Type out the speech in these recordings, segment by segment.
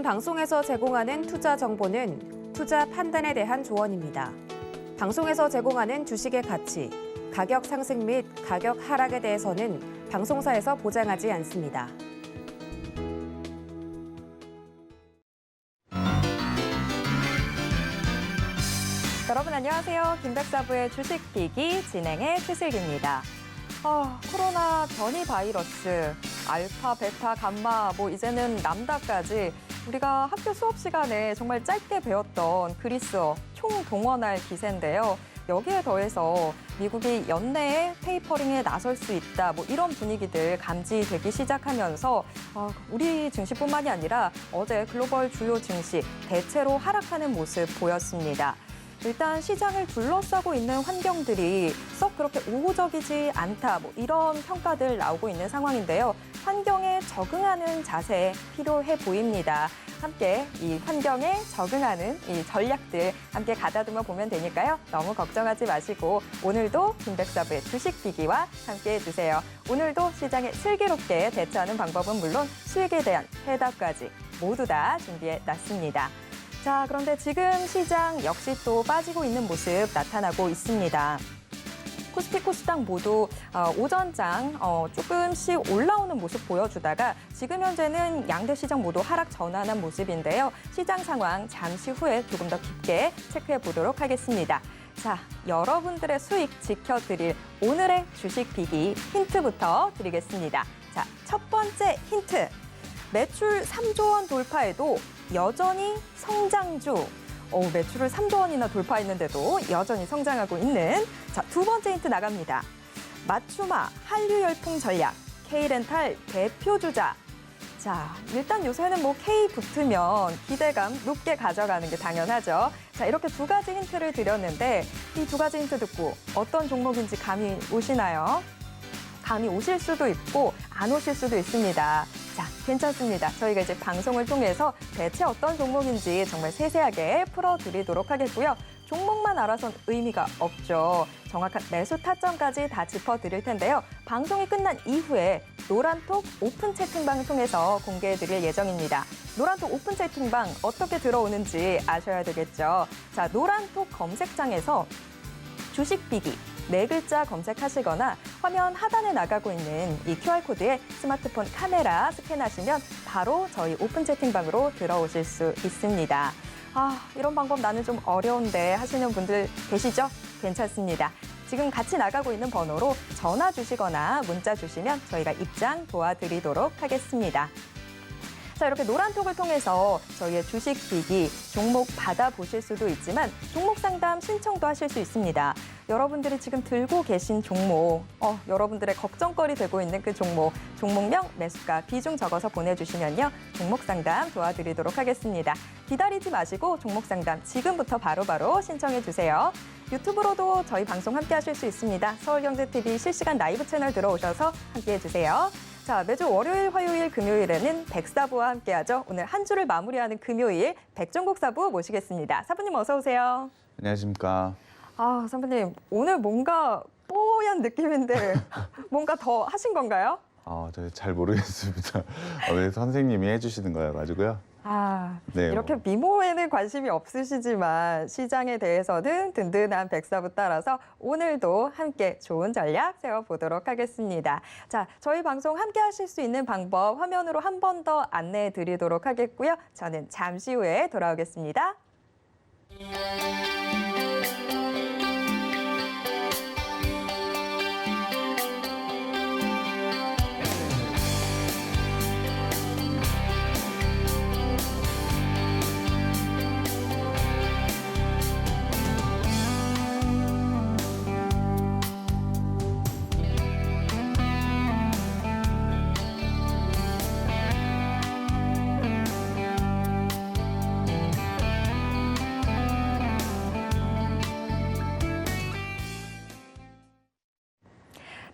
방송에서 제공하는 투자 정보는 투자 판단에 대한 조언입니다. 방송에서 제공하는 주식의 가치, 가격 상승 및 가격 하락에 대해서는 방송사에서 보장하지 않습니다. 여러분 안녕하세요. 김백사부의 주식비기 진행의 최슬기입니다. 코로나 변이 바이러스, 알파, 베타, 감마, 이제는 람다까지 우리가 학교 수업 시간에 정말 짧게 배웠던 그리스어 총동원할 기세인데요. 여기에 더해서 미국이 연내에 테이퍼링에 나설 수 있다, 이런 분위기들 감지되기 시작하면서 우리 증시뿐만이 아니라 어제 글로벌 주요 증시 대체로 하락하는 모습 보였습니다. 일단 시장을 둘러싸고 있는 환경들이 썩 그렇게 우호적이지 않다, 이런 평가들 나오고 있는 상황인데요. 환경에 적응하는 자세 필요해 보입니다. 함께 이 환경에 적응하는 이 전략들 함께 가다듬어 보면 되니까요. 너무 걱정하지 마시고 오늘도 김백사부의 주식비기와 함께 해주세요. 오늘도 시장에 슬기롭게 대처하는 방법은 물론 수익에 대한 해답까지 모두 다 준비해 놨습니다. 자, 그런데 지금 시장 역시 또 빠지고 있는 모습 나타나고 있습니다. 코스피, 코스닥 모두 오전장 조금씩 올라오는 모습 보여주다가 지금 현재는 양대 시장 모두 하락 전환한 모습인데요. 시장 상황 잠시 후에 조금 더 깊게 체크해 보도록 하겠습니다. 자, 여러분들의 수익 지켜드릴 오늘의 주식 비기 힌트부터 드리겠습니다. 자, 첫 번째 힌트. 매출 3조 원 돌파에도 여전히 성장주. 매출을 3조 원이나 돌파했는데도 여전히 성장하고 있는 두 번째 힌트 나갑니다. 맞춤화 한류 열풍 전략 K렌탈 대표주자. 자, 일단 요새는 K 붙으면 기대감 높게 가져가는 게 당연하죠. 자, 이렇게 두 가지 힌트를 드렸는데 이 두 가지 힌트 듣고 어떤 종목인지 감이 오시나요? 감이 오실 수도 있고 안 오실 수도 있습니다. 자, 괜찮습니다. 저희가 이제 방송을 통해서 대체 어떤 종목인지 정말 세세하게 풀어드리도록 하겠고요. 종목만 알아선 의미가 없죠. 정확한 매수 타점까지 다 짚어드릴 텐데요. 방송이 끝난 이후에 노란톡 오픈 채팅방을 통해서 공개해드릴 예정입니다. 노란톡 오픈 채팅방 어떻게 들어오는지 아셔야 되겠죠. 자, 노란톡 검색창에서 주식비기 네 글자 검색하시거나 화면 하단에 나가고 있는 이 QR코드에 스마트폰 카메라 스캔하시면 바로 저희 오픈 채팅방으로 들어오실 수 있습니다. 이런 방법 나는 좀 어려운데 하시는 분들 계시죠? 괜찮습니다. 지금 같이 나가고 있는 번호로 전화 주시거나 문자 주시면 저희가 입장 도와드리도록 하겠습니다. 자, 이렇게 노란톡을 통해서 저희의 주식 비기 종목 받아보실 수도 있지만 종목 상담 신청도 하실 수 있습니다. 여러분들이 지금 들고 계신 종목, 여러분들의 걱정거리 되고 있는 그 종목명, 매수가, 비중 적어서 보내주시면요. 종목 상담 도와드리도록 하겠습니다. 기다리지 마시고 종목 상담 지금부터 바로바로 신청해 주세요. 유튜브로도 저희 방송 함께 하실 수 있습니다. 서울경제TV 실시간 라이브 채널 들어오셔서 함께 해주세요. 자, 매주 월요일, 화요일, 금요일에는 백사부와 함께하죠. 오늘 한 주를 마무리하는 금요일 백종국 사부 모시겠습니다. 사부님 어서 오세요. 안녕하십니까. 사부님 오늘 뭔가 뽀얀 느낌인데 뭔가 더 하신 건가요? 저 잘 모르겠습니다. 왜 선생님이 해주시는 거여가지고요. 네, 이렇게 미모에는 관심이 없으시지만 시장에 대해서는 든든한 백사부 따라서 오늘도 함께 좋은 전략 세워보도록 하겠습니다. 자, 저희 방송 함께 하실 수 있는 방법 화면으로 한 번 더 안내해 드리도록 하겠고요. 저는 잠시 후에 돌아오겠습니다.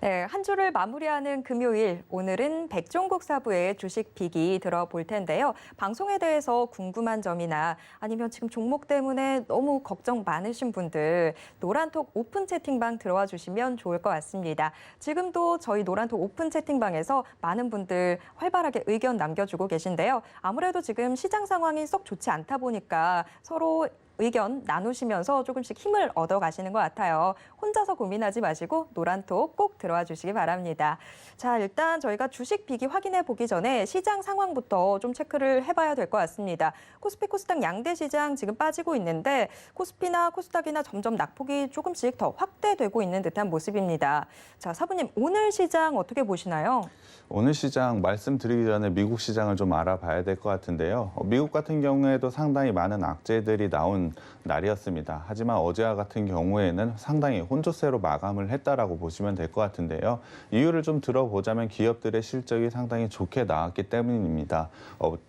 네, 한 주를 마무리하는 금요일, 오늘은 백종국 사부의 주식 픽이 들어볼 텐데요. 방송에 대해서 궁금한 점이나 아니면 지금 종목 때문에 너무 걱정 많으신 분들 노란톡 오픈 채팅방 들어와 주시면 좋을 것 같습니다. 지금도 저희 노란톡 오픈 채팅방에서 많은 분들 활발하게 의견 남겨주고 계신데요. 아무래도 지금 시장 상황이 썩 좋지 않다 보니까 서로 의견 나누시면서 조금씩 힘을 얻어가시는 것 같아요. 혼자서 고민하지 마시고 노란톡 꼭 들어와 주시기 바랍니다. 자, 일단 저희가 주식 비기 확인해 보기 전에 시장 상황부터 좀 체크를 해봐야 될 것 같습니다. 코스피, 코스닥 양대 시장 지금 빠지고 있는데 코스피나 코스닥이나 점점 낙폭이 조금씩 더 확대되고 있는 듯한 모습입니다. 자, 사부님 오늘 시장 어떻게 보시나요? 오늘 시장 말씀드리기 전에 미국 시장을 좀 알아봐야 될 것 같은데요. 미국 같은 경우에도 상당히 많은 악재들이 나온 날이었습니다. 하지만 어제와 같은 경우에는 상당히 혼조세로 마감을 했다라고 보시면 될 것 같은데요. 이유를 좀 들어보자면 기업들의 실적이 상당히 좋게 나왔기 때문입니다.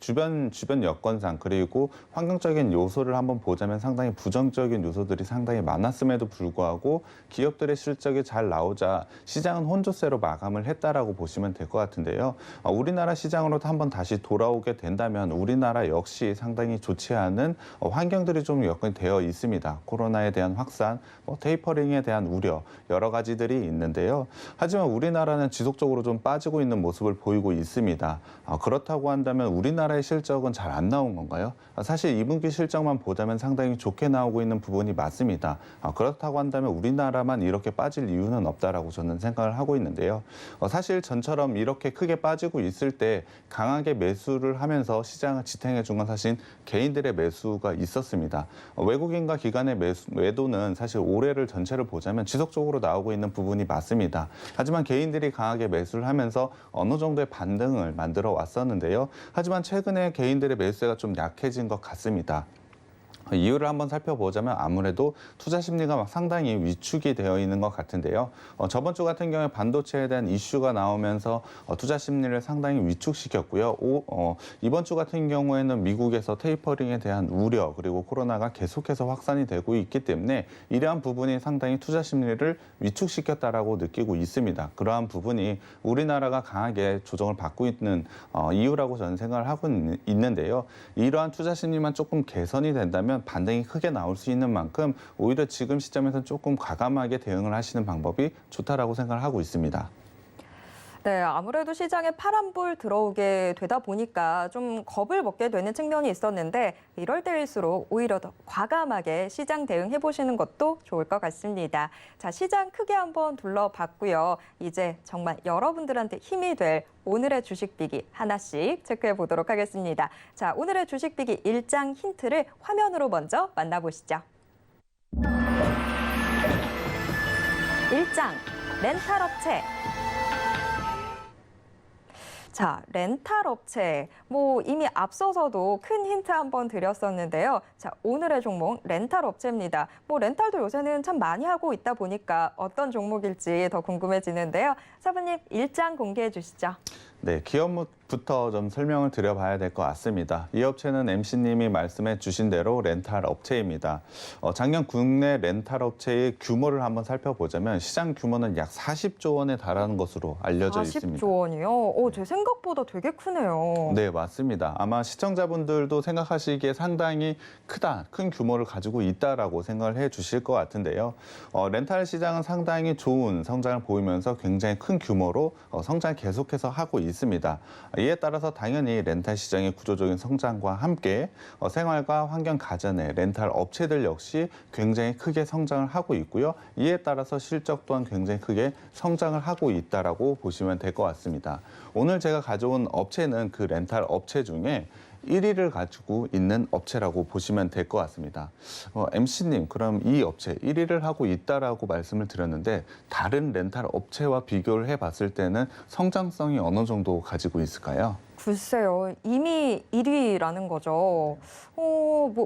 주변 여건상 그리고 환경적인 요소를 한번 보자면 상당히 부정적인 요소들이 상당히 많았음에도 불구하고 기업들의 실적이 잘 나오자 시장은 혼조세로 마감을 했다라고 보시면 될 것 같은데요. 우리나라 시장으로도 한번 다시 돌아오게 된다면 우리나라 역시 상당히 좋지 않은 환경들이 좀 여건이 되어 있습니다. 코로나에 대한 확산, 테이퍼링에 대한 우려, 여러 가지들이 있는데요. 하지만 우리나라는 지속적으로 좀 빠지고 있는 모습을 보이고 있습니다. 그렇다고 한다면 우리나라의 실적은 잘 안 나온 건가요? 사실 2분기 실적만 보자면 상당히 좋게 나오고 있는 부분이 맞습니다. 그렇다고 한다면 우리나라만 이렇게 빠질 이유는 없다라고 저는 생각을 하고 있는데요. 사실 전처럼 이렇게 크게 빠지고 있을 때 강하게 매수를 하면서 시장을 지탱해 준 건 사실 개인들의 매수가 있었습니다. 외국인과 기관의 매도는 사실 올해를 전체를 보자면 지속적으로 나오고 있는 부분이 맞습니다. 하지만 개인들이 강하게 매수를 하면서 어느 정도의 반등을 만들어 왔었는데요. 하지만 최근에 개인들의 매수세가 좀 약해진 것 같습니다. 이유를 한번 살펴보자면 아무래도 투자 심리가 상당히 위축이 되어 있는 것 같은데요. 저번 주 같은 경우에 반도체에 대한 이슈가 나오면서 투자 심리를 상당히 위축시켰고요. 이번 주 같은 경우에는 미국에서 테이퍼링에 대한 우려 그리고 코로나가 계속해서 확산이 되고 있기 때문에 이러한 부분이 상당히 투자 심리를 위축시켰다라고 느끼고 있습니다. 그러한 부분이 우리나라가 강하게 조정을 받고 있는 이유라고 저는 생각을 하고 있는데요. 이러한 투자 심리만 조금 개선이 된다면 반등이 크게 나올 수 있는 만큼 오히려 지금 시점에서는 조금 과감하게 대응을 하시는 방법이 좋다라고 생각을 하고 있습니다. 네, 아무래도 시장에 파란불 들어오게 되다 보니까 좀 겁을 먹게 되는 측면이 있었는데 이럴 때일수록 오히려 더 과감하게 시장 대응해 보시는 것도 좋을 것 같습니다. 자, 시장 크게 한번 둘러봤고요. 이제 정말 여러분들한테 힘이 될 오늘의 주식 비기 하나씩 체크해 보도록 하겠습니다. 자, 오늘의 주식 비기 일장 힌트를 화면으로 먼저 만나보시죠. 1장, 렌탈 업체. 자, 렌탈 업체. 이미 앞서서도 큰 힌트 한번 드렸었는데요. 자, 오늘의 종목 렌탈 업체입니다. 렌탈도 요새는 참 많이 하고 있다 보니까 어떤 종목일지 더 궁금해지는데요. 사부님, 일장 공개해 주시죠. 네, 기업부터 좀 설명을 드려봐야 될 것 같습니다. 이 업체는 MC님이 말씀해 주신 대로 렌탈 업체입니다. 작년 국내 렌탈 업체의 규모를 한번 살펴보자면 시장 규모는 약 40조 원에 달하는 것으로 알려져 있습니다. 40조 원이요? 제 생각보다 되게 크네요. 네, 맞습니다. 아마 시청자분들도 생각하시기에 상당히 큰 규모를 가지고 있다라고 생각을 해 주실 것 같은데요. 렌탈 시장은 상당히 좋은 성장을 보이면서 굉장히 큰 규모로 성장을 계속해서 하고 있습니다. 이에 따라서 당연히 렌탈 시장의 구조적인 성장과 함께 생활과 환경 가전의 렌탈 업체들 역시 굉장히 크게 성장을 하고 있고요. 이에 따라서 실적 또한 굉장히 크게 성장을 하고 있다라고 보시면 될 것 같습니다. 오늘 제가 가져온 업체는 그 렌탈 업체 중에 1위를 가지고 있는 업체라고 보시면 될 것 같습니다. MC님, 그럼 이 업체 1위를 하고 있다라고 말씀을 드렸는데 다른 렌탈 업체와 비교를 해봤을 때는 성장성이 어느 정도 가지고 있을까요? 글쎄요. 이미 1위라는 거죠.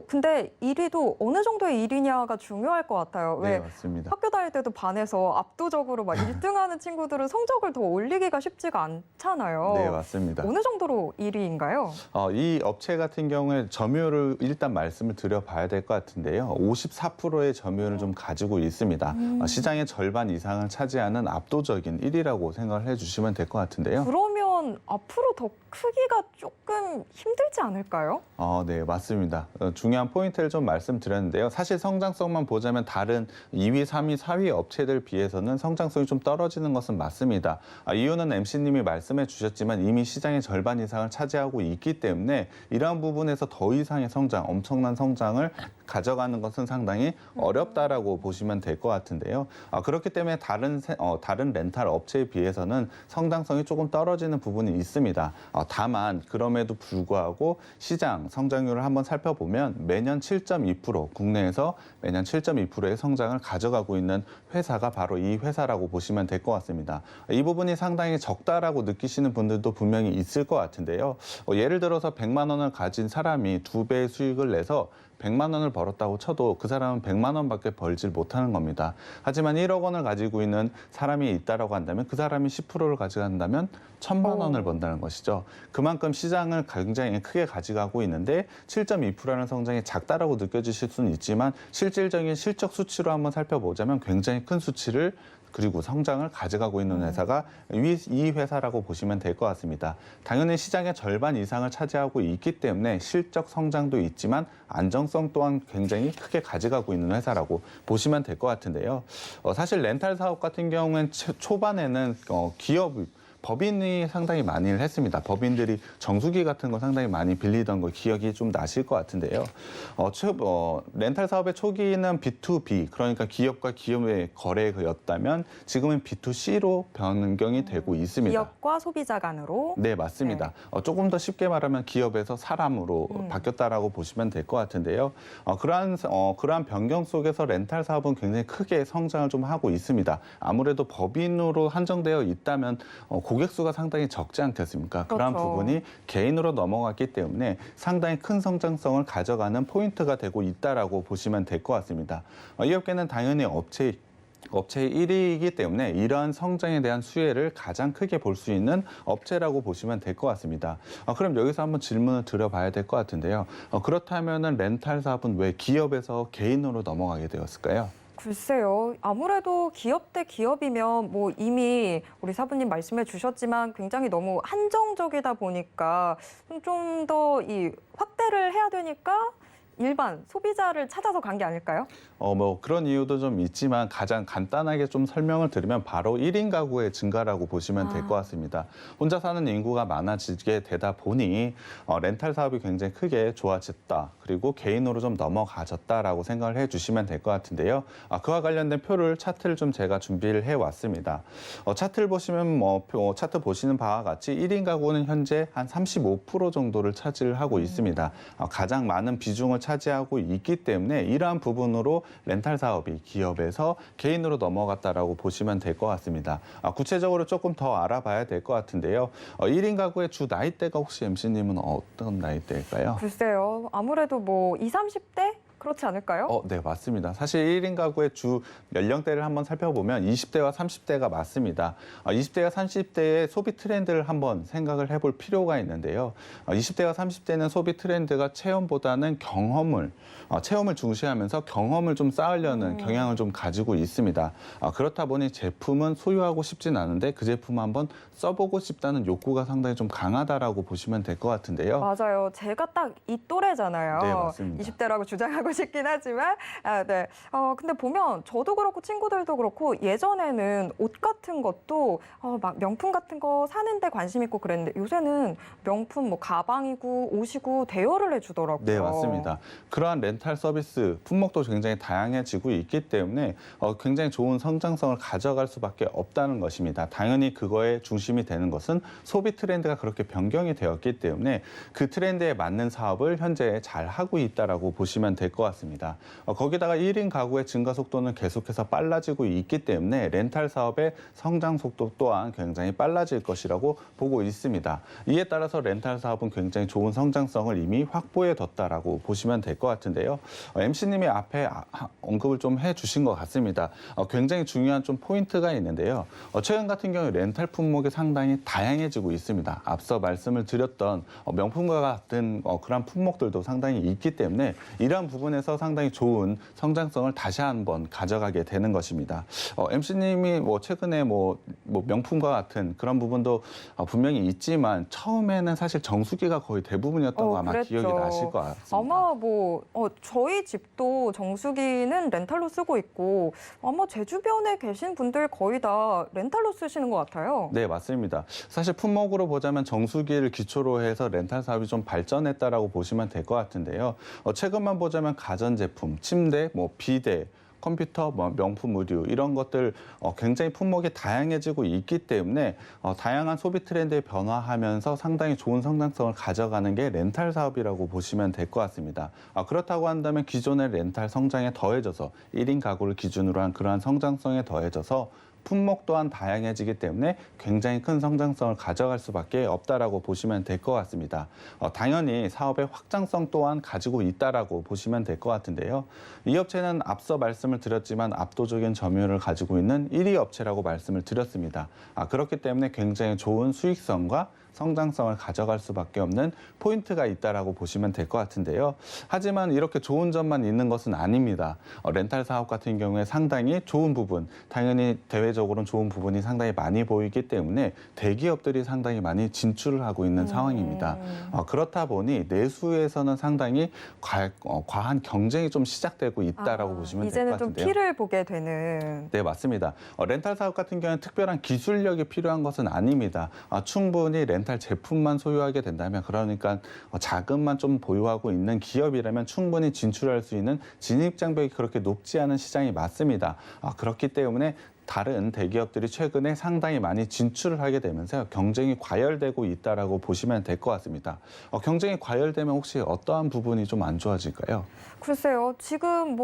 근데 1위도 어느 정도의 1위냐가 중요할 것 같아요. 왜 네, 맞습니다. 학교 다닐 때도 반에서 압도적으로 막 1등하는 친구들은 성적을 더 올리기가 쉽지가 않잖아요. 네, 맞습니다. 어느 정도로 1위인가요? 이 업체 같은 경우에 점유율을 일단 말씀을 드려봐야 될 것 같은데요. 54%의 점유율을 좀 가지고 있습니다. 시장의 절반 이상을 차지하는 압도적인 1위라고 생각을 해주시면 될 것 같은데요. 그러면 앞으로 더 크기가 조금 힘들지 않을까요? 네, 맞습니다. 중요한 포인트를 좀 말씀드렸는데요. 사실 성장성만 보자면 다른 2위, 3위, 4위 업체들 비해서는 성장성이 좀 떨어지는 것은 맞습니다. 이유는 MC님이 말씀해 주셨지만 이미 시장의 절반 이상을 차지하고 있기 때문에 이러한 부분에서 더 이상의 성장, 엄청난 성장을 가져가는 것은 상당히 어렵다라고 보시면 될 것 같은데요. 그렇기 때문에 다른 렌탈 업체에 비해서는 성장성이 조금 떨어지는 부분이 있습니다. 다만 그럼에도 불구하고 시장 성장률을 한번 살펴보면 매년 7.2%, 국내에서 매년 7.2%의 성장을 가져가고 있는 회사가 바로 이 회사라고 보시면 될 것 같습니다. 이 부분이 상당히 적다라고 느끼시는 분들도 분명히 있을 것 같은데요. 예를 들어서 100만 원을 가진 사람이 2배의 수익을 내서 100만 원을 벌었다고 쳐도 그 사람은 100만 원밖에 벌질 못하는 겁니다. 하지만 1억 원을 가지고 있는 사람이 있다라고 한다면 그 사람이 10%를 가져간다면 1000만 원을 번다는 것이죠. 그만큼 시장을 굉장히 크게 가져가고 있는데 7.2%라는 성장이 작다라고 느껴지실 수는 있지만 실질적인 실적 수치로 한번 살펴보자면 굉장히 큰 수치를 그리고 성장을 가져가고 있는 회사가 이 회사라고 보시면 될 것 같습니다. 당연히 시장의 절반 이상을 차지하고 있기 때문에 실적 성장도 있지만 안정성 또한 굉장히 크게 가져가고 있는 회사라고 보시면 될 것 같은데요. 사실 렌탈 사업 같은 경우는 초반에는 법인이 상당히 많이 했습니다. 법인들이 정수기 같은 거 상당히 많이 빌리던 거 기억이 좀 나실 것 같은데요. 렌탈 사업의 초기는 B2B, 그러니까 기업과 기업의 거래였다면 지금은 B2C로 변경이 되고 있습니다. 기업과 소비자 간으로. 네, 맞습니다. 조금 더 쉽게 말하면 기업에서 사람으로 바뀌었다라고 보시면 될 것 같은데요. 그러한 변경 속에서 렌탈 사업은 굉장히 크게 성장을 좀 하고 있습니다. 아무래도 법인으로 한정되어 있다면 고객 수가 상당히 적지 않겠습니까? 그러한 그렇죠. 부분이 개인으로 넘어갔기 때문에 상당히 큰 성장성을 가져가는 포인트가 되고 있다라고 보시면 될 것 같습니다. 이 업계는 당연히 업체의 1위이기 때문에 이러한 성장에 대한 수혜를 가장 크게 볼 수 있는 업체라고 보시면 될 것 같습니다. 그럼 여기서 한번 질문을 드려봐야 될 것 같은데요. 그렇다면 렌탈 사업은 왜 기업에서 개인으로 넘어가게 되었을까요? 글쎄요. 아무래도 기업 대 기업이면 뭐 이미 우리 사부님 말씀해 주셨지만 굉장히 너무 한정적이다 보니까 좀 더 이 확대를 해야 되니까 일반 소비자를 찾아서 간 게 아닐까요? 그런 이유도 좀 있지만 가장 간단하게 좀 설명을 드리면 바로 1인 가구의 증가라고 보시면 될 것 같습니다. 혼자 사는 인구가 많아지게 되다 보니 렌탈 사업이 굉장히 크게 좋아졌다. 그리고 개인으로 좀 넘어가졌다라고 생각을 해주시면 될 것 같은데요. 그와 관련된 차트를 좀 제가 준비를 해왔습니다. 차트를 보시면 차트 보시는 바와 같이 1인 가구는 현재 한 35% 정도를 차지를 하고 있습니다. 가장 많은 비중을 차지하고 있기 때문에 이러한 부분으로 렌탈 사업이 기업에서 개인으로 넘어갔다라고 보시면 될 것 같습니다. 구체적으로 조금 더 알아봐야 될 것 같은데요. 1인 가구의 주 나이대가 혹시 MC님은 어떤 나이대일까요? 글쎄요. 아무래도 뭐 20, 30대? 그렇지 않을까요? 네, 맞습니다. 사실 1인 가구의 주 연령대를 한번 살펴보면 20대와 30대가 맞습니다. 20대와 30대의 소비 트렌드를 한번 생각을 해볼 필요가 있는데요. 20대와 30대는 소비 트렌드가 체험보다는 체험을 중시하면서 경험을 좀 쌓으려는 경향을 좀 가지고 있습니다. 그렇다 보니 제품은 소유하고 싶진 않은데 그 제품 한번 써보고 싶다는 욕구가 상당히 좀 강하다라고 보시면 될 것 같은데요. 맞아요. 제가 딱 이 또래잖아요. 네, 맞습니다. 20대라고 주장하고 싶긴 하지만, 네. 근데 보면 저도 그렇고 친구들도 그렇고 예전에는 옷 같은 것도 막 명품 같은 거 사는데 관심 있고 그랬는데 요새는 명품 뭐 가방이고 옷이고 대여를 해주더라고요. 네, 맞습니다. 그러한 렌탈 서비스 품목도 굉장히 다양해지고 있기 때문에 굉장히 좋은 성장성을 가져갈 수밖에 없다는 것입니다. 당연히 그거에 중심이 되는 것은 소비 트렌드가 그렇게 변경이 되었기 때문에 그 트렌드에 맞는 사업을 현재 잘 하고 있다라고 보시면 될 것 것 같습니다. 거기다가 1인 가구의 증가 속도는 계속해서 빨라지고 있기 때문에 렌탈 사업의 성장 속도 또한 굉장히 빨라질 것이라고 보고 있습니다. 이에 따라서 렌탈 사업은 굉장히 좋은 성장성을 이미 확보해 뒀다라고 보시면 될 것 같은데요. MC님이 앞에 언급을 좀 해주신 것 같습니다. 굉장히 중요한 좀 포인트가 있는데요. 최근 같은 경우에 렌탈 품목이 상당히 다양해지고 있습니다. 앞서 말씀을 드렸던 명품과 같은 그런 품목들도 상당히 있기 때문에 이러한 부분에서 상당히 좋은 성장성을 다시 한번 가져가게 되는 것입니다. MC님이 최근에 명품과 같은 그런 부분도 분명히 있지만 처음에는 사실 정수기가 거의 대부분이었다고 아마 그랬죠. 기억이 나실 것 같습니다. 아마 저희 집도 정수기는 렌탈로 쓰고 있고 아마 제 주변에 계신 분들 거의 다 렌탈로 쓰시는 것 같아요. 네, 맞습니다. 사실 품목으로 보자면 정수기를 기초로 해서 렌탈 사업이 좀 발전했다라고 보시면 될 것 같은데요. 최근만 보자면 가전제품, 침대, 비대, 컴퓨터, 명품 의류 이런 것들 굉장히 품목이 다양해지고 있기 때문에 다양한 소비 트렌드에 변화하면서 상당히 좋은 성장성을 가져가는 게 렌탈 사업이라고 보시면 될 것 같습니다. 그렇다고 한다면 기존의 렌탈 성장에 더해져서 1인 가구를 기준으로 한 그러한 성장성에 더해져서 품목 또한 다양해지기 때문에 굉장히 큰 성장성을 가져갈 수밖에 없다라고 보시면 될 것 같습니다. 당연히 사업의 확장성 또한 가지고 있다라고 보시면 될 것 같은데요. 이 업체는 앞서 말씀을 드렸지만 압도적인 점유율을 가지고 있는 1위 업체라고 말씀을 드렸습니다. 그렇기 때문에 굉장히 좋은 수익성과 성장성을 가져갈 수밖에 없는 포인트가 있다라고 보시면 될 것 같은데요. 하지만 이렇게 좋은 점만 있는 것은 아닙니다. 렌탈 사업 같은 경우에 상당히 좋은 부분, 당연히 대외적으로는 좋은 부분이 상당히 많이 보이기 때문에 대기업들이 상당히 많이 진출을 하고 있는 상황입니다. 그렇다 보니 내수에서는 상당히 과한 경쟁이 좀 시작되고 있다라고 보시면 될 것 이제는 같은데요. 좀 피를 보게 되는. 네, 맞습니다. 렌탈 사업 같은 경우는 특별한 기술력이 필요한 것은 아닙니다. 충분히 렌탈 제품만 소유하게 된다면, 그러니까 자금만 좀 보유하고 있는 기업이라면 충분히 진출할 수 있는 진입장벽이 그렇게 높지 않은 시장이 맞습니다. 그렇기 때문에 다른 대기업들이 최근에 상당히 많이 진출을 하게 되면서 경쟁이 과열되고 있다라고 보시면 될 것 같습니다. 경쟁이 과열되면 혹시 어떠한 부분이 좀 안 좋아질까요? 글쎄요. 지금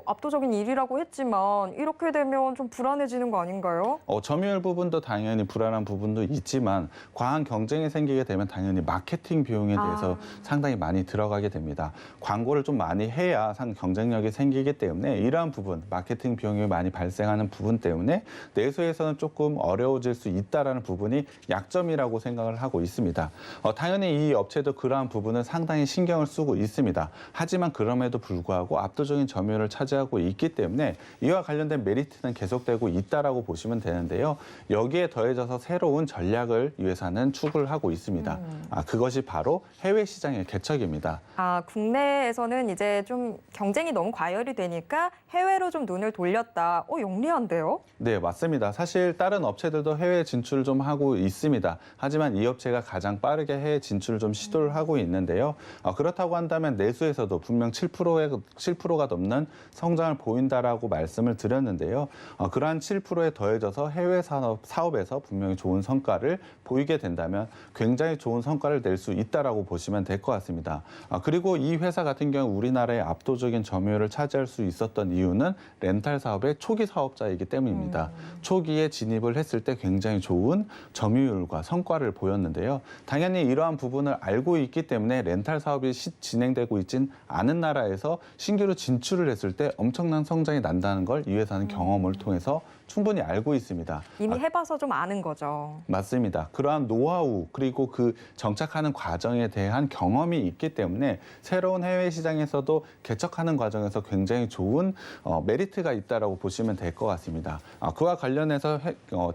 압도적인 1위라고 했지만 이렇게 되면 좀 불안해지는 거 아닌가요? 점유율 부분도 당연히 불안한 부분도 있지만 과한 경쟁이 생기게 되면 당연히 마케팅 비용에 대해서 상당히 많이 들어가게 됩니다. 광고를 좀 많이 해야 경쟁력이 생기기 때문에 이러한 부분, 마케팅 비용이 많이 발생하는 부분 때문에 내수에서는 조금 어려워질 수 있다는 부분이 약점이라고 생각을 하고 있습니다. 당연히 이 업체도 그러한 부분은 상당히 신경을 쓰고 있습니다. 하지만 그럼에도 불구하고 압도적인 점유율을 차지하고 있기 때문에 이와 관련된 메리트는 계속되고 있다라고 보시면 되는데요. 여기에 더해져서 새로운 전략을 이 회사는 추구를 하고 있습니다. 그것이 바로 해외 시장의 개척입니다. 국내에서는 이제 좀 경쟁이 너무 과열이 되니까 해외로 좀 눈을 돌렸다. 영리한데요? 네, 맞습니다. 사실 다른 업체들도 해외 진출을 좀 하고 있습니다. 하지만 이 업체가 가장 빠르게 해외 진출을 좀 시도를 하고 있는데요. 그렇다고 한다면 내수에서도 분명 7%가 넘는 성장을 보인다라고 말씀을 드렸는데요. 그러한 7%에 더해져서 해외 사업에서 분명히 좋은 성과를 보이게 된다면 굉장히 좋은 성과를 낼 수 있다라고 보시면 될 것 같습니다. 그리고 이 회사 같은 경우 우리나라의 압도적인 점유율을 차지할 수 있었던 이유는 렌탈 사업의 초기 사업자이기 때문입니다. 초기에 진입을 했을 때 굉장히 좋은 점유율과 성과를 보였는데요. 당연히 이러한 부분을 알고 있기 때문에 렌탈 사업이 진행되고 있진 않은 나라에서 신규로 진출을 했을 때 엄청난 성장이 난다는 걸 이 회사는 경험을 통해서 충분히 알고 있습니다. 이미 해봐서 좀 아는 거죠. 맞습니다. 그러한 노하우 그리고 그 정착하는 과정에 대한 경험이 있기 때문에 새로운 해외 시장에서도 개척하는 과정에서 굉장히 좋은 메리트가 있다라고 보시면 될 것 같습니다. 그와 관련해서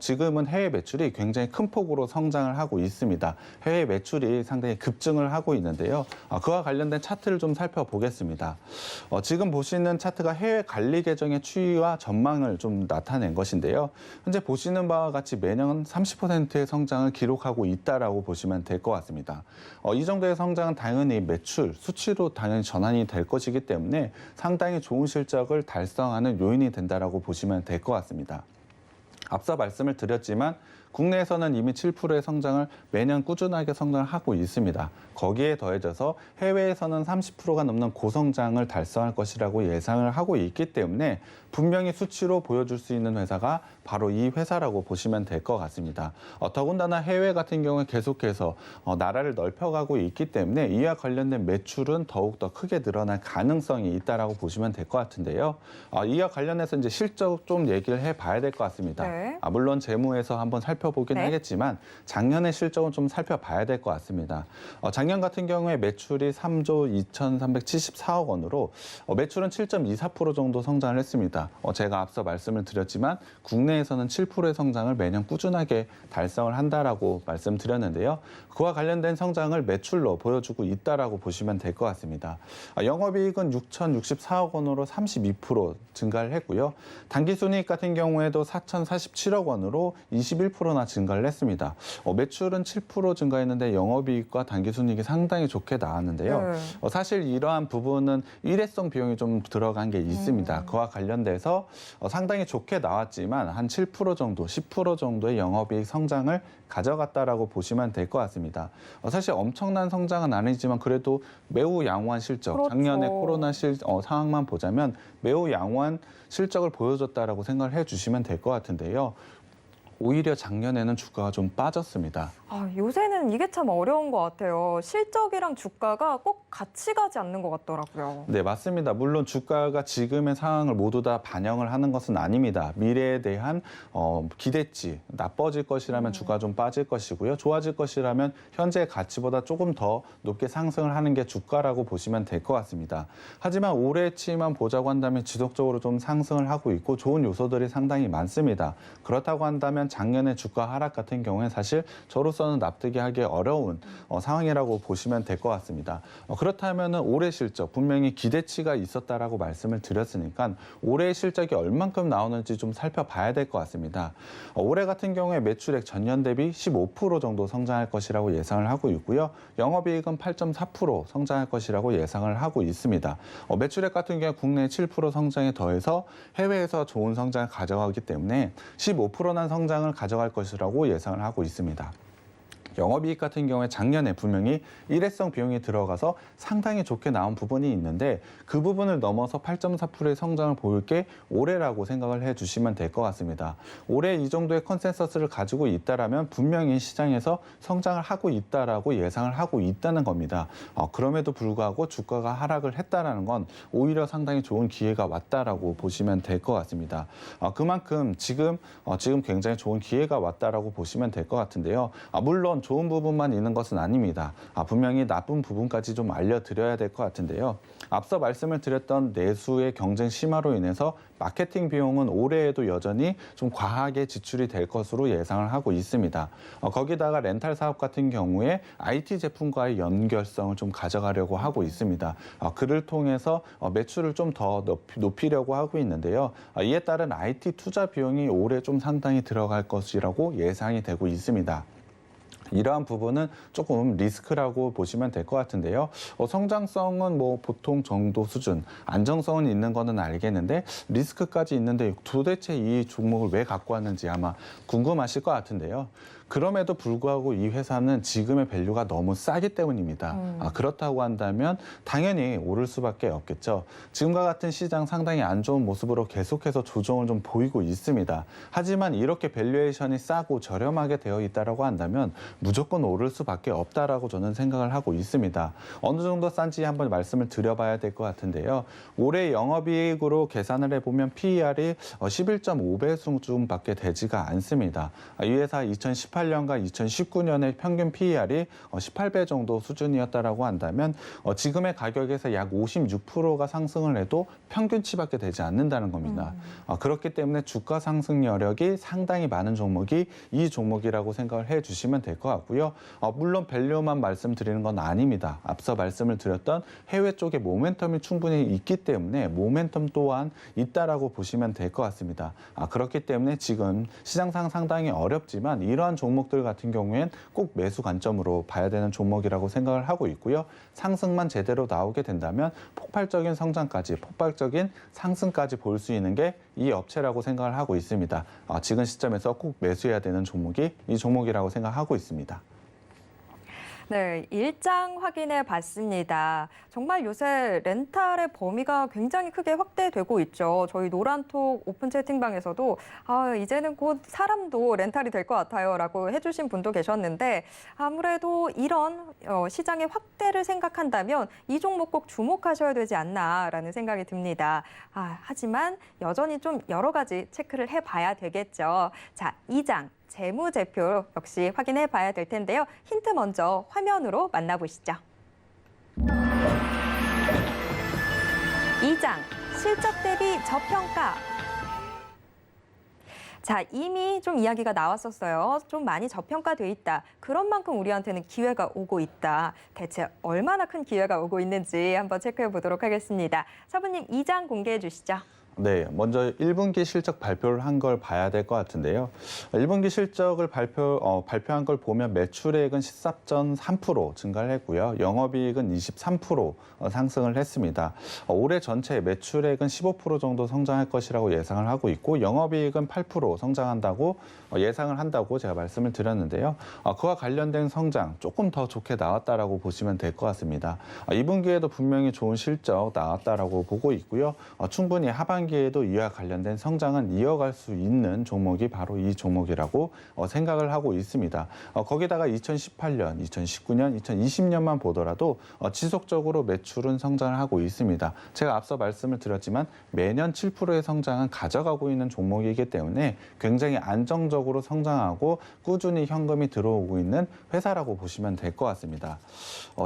지금은 해외 매출이 굉장히 큰 폭으로 성장을 하고 있습니다. 해외 매출이 상당히 급증을 하고 있는데요. 그와 관련된 차트를 좀 살펴보겠습니다. 지금 보시는 차트가 해외 관리 계정의 추이와 전망을 좀 나타낸 것인데요. 현재 보시는 바와 같이 매년 30%의 성장을 기록하고 있다라고 보시면 될 것 같습니다. 이 정도의 성장은 당연히 매출, 수치로 당연히 전환이 될 것이기 때문에 상당히 좋은 실적을 달성하는 요인이 된다라고 보시면 될 것 같습니다. 앞서 말씀을 드렸지만 국내에서는 이미 7%의 성장을 매년 꾸준하게 성장을 하고 있습니다. 거기에 더해져서 해외에서는 30%가 넘는 고성장을 달성할 것이라고 예상을 하고 있기 때문에 분명히 수치로 보여줄 수 있는 회사가 바로 이 회사라고 보시면 될 것 같습니다. 더군다나 해외 같은 경우에 계속해서 나라를 넓혀가고 있기 때문에 이와 관련된 매출은 더욱더 크게 늘어날 가능성이 있다라고 보시면 될 것 같은데요. 이와 관련해서 이제 실적 좀 얘기를 해봐야 될 것 같습니다. 네. 물론 재무에서 한번 살펴보긴 네. 하겠지만 작년의 실적은 좀 살펴봐야 될 것 같습니다. 작년 같은 경우에 매출이 3조 2,374억 원으로 매출은 7.24% 정도 성장을 했습니다. 제가 앞서 말씀을 드렸지만 국내에서는 7%의 성장을 매년 꾸준하게 달성을 한다라고 말씀드렸는데요. 그와 관련된 성장을 매출로 보여주고 있다라고 보시면 될 것 같습니다. 영업이익은 6,064억 원으로 32% 증가를 했고요. 당기순이익 같은 경우에도 4,047억 원으로 21%나 증가를 했습니다. 매출은 7% 증가했는데 영업이익과 당기순이익이 상당히 좋게 나왔는데요. 네. 사실 이러한 부분은 일회성 비용이 좀 들어간 게 있습니다. 그와 관련돼서 상당히 좋게 나왔지만 한 7% 정도, 10% 정도의 영업이익 성장을 가져갔다라고 보시면 될 것 같습니다. 사실 엄청난 성장은 아니지만 그래도 매우 양호한 실적, 그렇죠. 작년에 코로나 상황만 보자면 매우 양호한 실적을 보여줬다라고 생각을 해주시면 될 것 같은데요. 오히려 작년에는 주가가 좀 빠졌습니다. 요새는 이게 참 어려운 것 같아요. 실적이랑 주가가 꼭 같이 가지 않는 것 같더라고요. 네, 맞습니다. 물론 주가가 지금의 상황을 모두 다 반영을 하는 것은 아닙니다. 미래에 대한 기대치, 나빠질 것이라면 주가가 좀 빠질 것이고요. 좋아질 것이라면 현재 가치보다 조금 더 높게 상승을 하는 게 주가라고 보시면 될 것 같습니다. 하지만 올해치만 보자고 한다면 지속적으로 좀 상승을 하고 있고 좋은 요소들이 상당히 많습니다. 그렇다고 한다면 작년에 주가 하락 같은 경우에 사실 저로서는 납득이 하기 어려운 상황이라고 보시면 될 것 같습니다. 그렇다면 올해 실적 분명히 기대치가 있었다라고 말씀을 드렸으니까 올해의 실적이 얼만큼 나오는지 좀 살펴봐야 될 것 같습니다. 올해 같은 경우에 매출액 전년 대비 15% 정도 성장할 것이라고 예상을 하고 있고요. 영업이익은 8.4% 성장할 것이라고 예상을 하고 있습니다. 매출액 같은 경우에 국내 7% 성장에 더해서 해외에서 좋은 성장을 가져가기 때문에 15%난 성장을 가져갈 것이라고 예상을 하고 있습니다. 영업이익 같은 경우에 작년에 분명히 일회성 비용이 들어가서 상당히 좋게 나온 부분이 있는데 그 부분을 넘어서 8.4%의 성장을 보일 게 올해라고 생각을 해주시면 될 것 같습니다. 올해 이 정도의 컨센서스를 가지고 있다라면 분명히 시장에서 성장을 하고 있다라고 예상을 하고 있다는 겁니다. 그럼에도 불구하고 주가가 하락을 했다라는 건 오히려 상당히 좋은 기회가 왔다라고 보시면 될 것 같습니다. 그만큼 지금 굉장히 좋은 기회가 왔다라고 보시면 될 것 같은데요. 물론 좋은 부분만 있는 것은 아닙니다. 분명히 나쁜 부분까지 좀 알려드려야 될 것 같은데요. 앞서 말씀을 드렸던 내수의 경쟁 심화로 인해서 마케팅 비용은 올해에도 여전히 좀 과하게 지출이 될 것으로 예상을 하고 있습니다. 거기다가 렌탈 사업 같은 경우에 IT 제품과의 연결성을 좀 가져가려고 하고 있습니다. 그를 통해서 매출을 좀 더 높이려고 하고 있는데요. 이에 따른 IT 투자 비용이 올해 좀 상당히 들어갈 것이라고 예상이 되고 있습니다. 이러한 부분은 조금 리스크라고 보시면 될 것 같은데요. 성장성은 뭐 보통 정도 수준, 안정성은 있는 거는 알겠는데 리스크까지 있는데 도대체 이 종목을 왜 갖고 왔는지 아마 궁금하실 것 같은데요. 그럼에도 불구하고 이 회사는 지금의 밸류가 너무 싸기 때문입니다. 그렇다고 한다면 당연히 오를 수밖에 없겠죠. 지금과 같은 시장 상당히 안 좋은 모습으로 계속해서 조정을 좀 보이고 있습니다. 하지만 이렇게 밸류에이션이 싸고 저렴하게 되어 있다라고 한다면 무조건 오를 수밖에 없다라고 저는 생각을 하고 있습니다. 어느 정도 싼지 한번 말씀을 드려봐야 될 것 같은데요. 올해 영업이익으로 계산을 해보면 PER이 11.5배 수준밖에 되지가 않습니다. 이 회사 2018년과 2019년의 평균 PER이 18배 정도 수준이었다라고 한다면 지금의 가격에서 약 56%가 상승을 해도 평균치밖에 되지 않는다는 겁니다. 그렇기 때문에 주가 상승 여력이 상당히 많은 종목이 이 종목이라고 생각을 해주시면 될 것 같고요. 물론 밸류만 말씀드리는 건 아닙니다. 앞서 말씀을 드렸던 해외 쪽에 모멘텀이 충분히 있기 때문에 모멘텀 또한 있다라고 보시면 될 것 같습니다. 그렇기 때문에 지금 시장상 상당히 어렵지만 이러한 종목들 같은 경우엔 꼭 매수 관점으로 봐야 되는 종목이라고 생각을 하고 있고요. 상승만 제대로 나오게 된다면 폭발적인 성장까지, 폭발적인 상승까지 볼 수 있는 게 이 업체라고 생각을 하고 있습니다. 지금 시점에서 꼭 매수해야 되는 종목이 이 종목이라고 생각하고 있습니다. 네, 일장 확인해 봤습니다. 정말 요새 렌탈의 범위가 굉장히 크게 확대되고 있죠. 저희 노란톡 오픈 채팅방에서도 이제는 곧 사람도 렌탈이 될 것 같아요 라고 해주신 분도 계셨는데 아무래도 이런 시장의 확대를 생각한다면 이 종목 꼭 주목하셔야 되지 않나라는 생각이 듭니다. 하지만 여전히 좀 여러 가지 체크를 해봐야 되겠죠. 자, 2장. 재무제표 역시 확인해 봐야 될 텐데요. 힌트 먼저 화면으로 만나보시죠. 2장, 실적 대비 저평가. 자, 이미 좀 이야기가 나왔었어요. 좀 많이 저평가돼 있다. 그런 만큼 우리한테는 기회가 오고 있다. 대체 얼마나 큰 기회가 오고 있는지 한번 체크해 보도록 하겠습니다. 사부님, 2장 공개해 주시죠. 네, 먼저 1분기 실적 발표를 한 걸 봐야 될 것 같은데요. 1분기 실적을 발표한 걸 보면 매출액은 14.3% 증가를 했고요. 영업이익은 23% 상승을 했습니다. 올해 전체 매출액은 15% 정도 성장할 것이라고 예상을 하고 있고 영업이익은 8% 성장한다고 예상을 한다고 제가 말씀을 드렸는데요. 그와 관련된 성장 조금 더 좋게 나왔다라고 보시면 될 것 같습니다. 2분기에도 분명히 좋은 실적 나왔다라고 보고 있고요. 충분히 하반기에도 이와 관련된 성장은 이어갈 수 있는 종목이 바로 이 종목이라고 생각을 하고 있습니다. 거기다가 2018년, 2019년, 2020년만 보더라도 지속적으로 매출은 성장을 하고 있습니다. 제가 앞서 말씀을 드렸지만 매년 7%의 성장은 가져가고 있는 종목이기 때문에 굉장히 안정적으로 성장하고 꾸준히 현금이 들어오고 있는 회사라고 보시면 될 것 같습니다.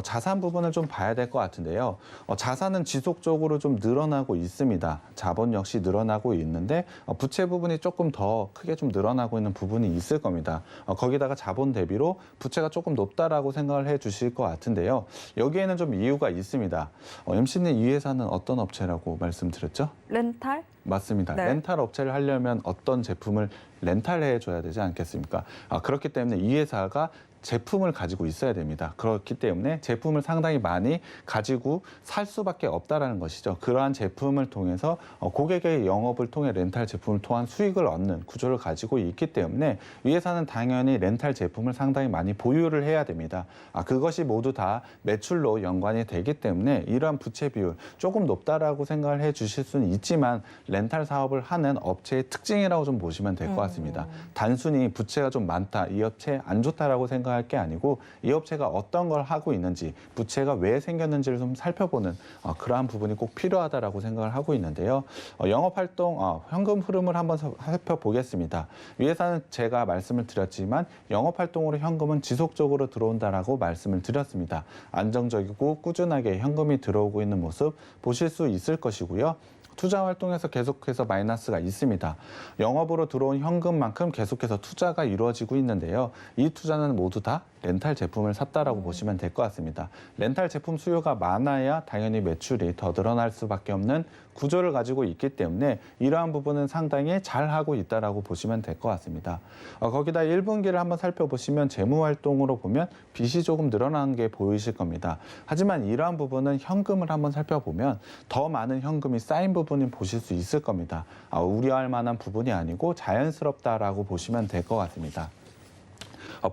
자산 부분을 좀 봐야 될 것 같은데요. 자산은 지속적으로 좀 늘어나고 있습니다. 자본 역시 늘어나고 있는데 부채 부분이 조금 더 크게 좀 늘어나고 있는 부분이 있을 겁니다. 거기다가 자본 대비로 부채가 조금 높다라고 생각을 해 주실 것 같은데요. 여기에는 좀 이유가 있습니다. MC님 이 회사는 어떤 업체라고 말씀드렸죠? 렌탈? 맞습니다. 네. 렌탈 업체를 하려면 어떤 제품을 렌탈해 줘야 되지 않겠습니까? 그렇기 때문에 이 회사가 제품을 가지고 있어야 됩니다. 그렇기 때문에 제품을 상당히 많이 가지고 살 수밖에 없다라는 것이죠. 그러한 제품을 통해서 고객의 영업을 통해 렌탈 제품을 통한 수익을 얻는 구조를 가지고 있기 때문에 이 회사는 당연히 렌탈 제품을 상당히 많이 보유를 해야 됩니다. 그것이 모두 다 매출로 연관이 되기 때문에 이러한 부채 비율 조금 높다라고 생각을 해 주실 수는 있지만 렌탈 사업을 하는 업체의 특징이라고 좀 보시면 될 것 같습니다. 단순히 부채가 좀 많다, 이 업체 안 좋다라고 생각할 게 아니고 이 업체가 어떤 걸 하고 있는지, 부채가 왜 생겼는지를 좀 살펴보는 그러한 부분이 꼭 필요하다라고 생각을 하고 있는데요. 영업활동, 현금 흐름을 한번 살펴보겠습니다. 이 회사는 제가 말씀을 드렸지만 영업활동으로 현금은 지속적으로 들어온다라고 말씀을 드렸습니다. 안정적이고 꾸준하게 현금이 들어오고 있는 모습 보실 수 있을 것이고요. 투자 활동에서 계속해서 마이너스가 있습니다. 영업으로 들어온 현금만큼 계속해서 투자가 이루어지고 있는데요. 이 투자는 모두 다 렌탈 제품을 샀다라고 보시면 될 것 같습니다. 렌탈 제품 수요가 많아야 당연히 매출이 더 늘어날 수밖에 없는 구조를 가지고 있기 때문에 이러한 부분은 상당히 잘하고 있다라고 보시면 될 것 같습니다. 거기다 1분기를 한번 살펴보시면 재무활동으로 보면 빚이 조금 늘어나는 게 보이실 겁니다. 하지만 이러한 부분은 현금을 한번 살펴보면 더 많은 현금이 쌓인 부분을 보실 수 있을 겁니다. 우려할 만한 부분이 아니고 자연스럽다라고 보시면 될 것 같습니다.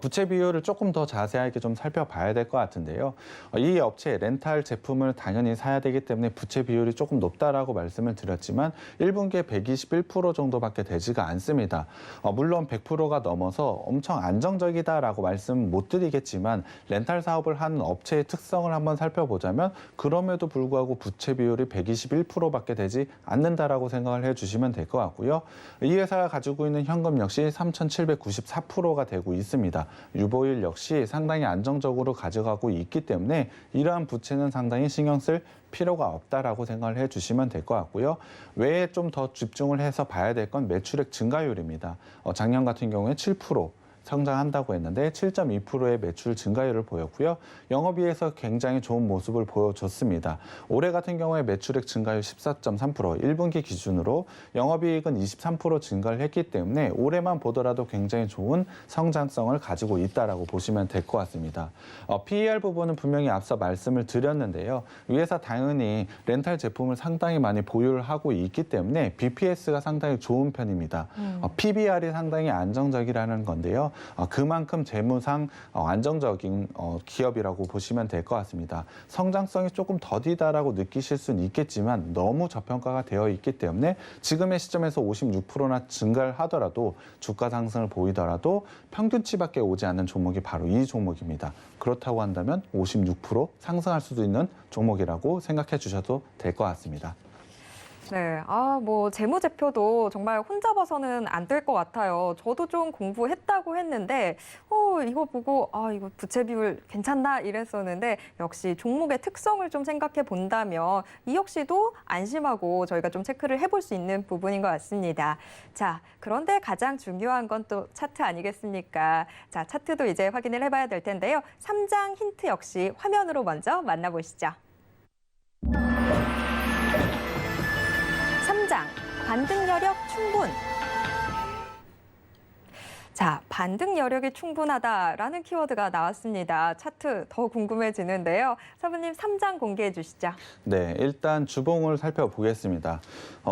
부채 비율을 조금 더 자세하게 좀 살펴봐야 될 것 같은데요. 이 업체 렌탈 제품을 당연히 사야 되기 때문에 부채 비율이 조금 높다라고 말씀을 드렸지만 1분기에 121% 정도밖에 되지가 않습니다. 물론 100%가 넘어서 엄청 안정적이다라고 말씀 못 드리겠지만 렌탈 사업을 하는 업체의 특성을 한번 살펴보자면 그럼에도 불구하고 부채 비율이 121%밖에 되지 않는다라고 생각을 해주시면 될 것 같고요. 이 회사가 가지고 있는 현금 역시 3,794%가 되고 있습니다. 유보율 역시 상당히 안정적으로 가져가고 있기 때문에 이러한 부채는 상당히 신경 쓸 필요가 없다라고 생각을 해주시면 될 것 같고요. 외에 좀 더 집중을 해서 봐야 될 건 매출액 증가율입니다. 작년 같은 경우에 7%, 성장한다고 했는데 7.2%의 매출 증가율을 보였고요. 영업이익에서 굉장히 좋은 모습을 보여줬습니다. 올해 같은 경우에 매출액 증가율 14.3%, 1분기 기준으로 영업이익은 23% 증가를 했기 때문에 올해만 보더라도 굉장히 좋은 성장성을 가지고 있다라고 보시면 될 것 같습니다. PER 부분은 분명히 앞서 말씀을 드렸는데요. 이 회사 당연히 렌탈 제품을 상당히 많이 보유를 하고 있기 때문에 BPS가 상당히 좋은 편입니다. PBR이 상당히 안정적이라는 건데요. 그만큼 재무상 안정적인 기업이라고 보시면 될 것 같습니다. 성장성이 조금 더디다라고 느끼실 수는 있겠지만 너무 저평가가 되어 있기 때문에 지금의 시점에서 56%나 증가를 하더라도 주가 상승을 보이더라도 평균치밖에 오지 않는 종목이 바로 이 종목입니다. 그렇다고 한다면 56% 상승할 수도 있는 종목이라고 생각해 주셔도 될 것 같습니다. 네, 뭐 재무제표도 정말 혼자 봐서는 안 될 것 같아요. 저도 좀 공부했다고 했는데, 이거 보고 이거 부채 비율 괜찮나 이랬었는데 역시 종목의 특성을 좀 생각해 본다면 이 역시도 안심하고 저희가 좀 체크를 해볼 수 있는 부분인 것 같습니다. 자, 그런데 가장 중요한 건 또 차트 아니겠습니까? 자, 차트도 이제 확인을 해봐야 될 텐데요. 3장 힌트 역시 화면으로 먼저 만나보시죠. 3장, 반등 여력 충분. 자, 반등 여력이 충분하다라는 키워드가 나왔습니다. 차트 더 궁금해지는데요. 사부님 3장 공개해 주시죠. 네, 일단 주봉을 살펴보겠습니다.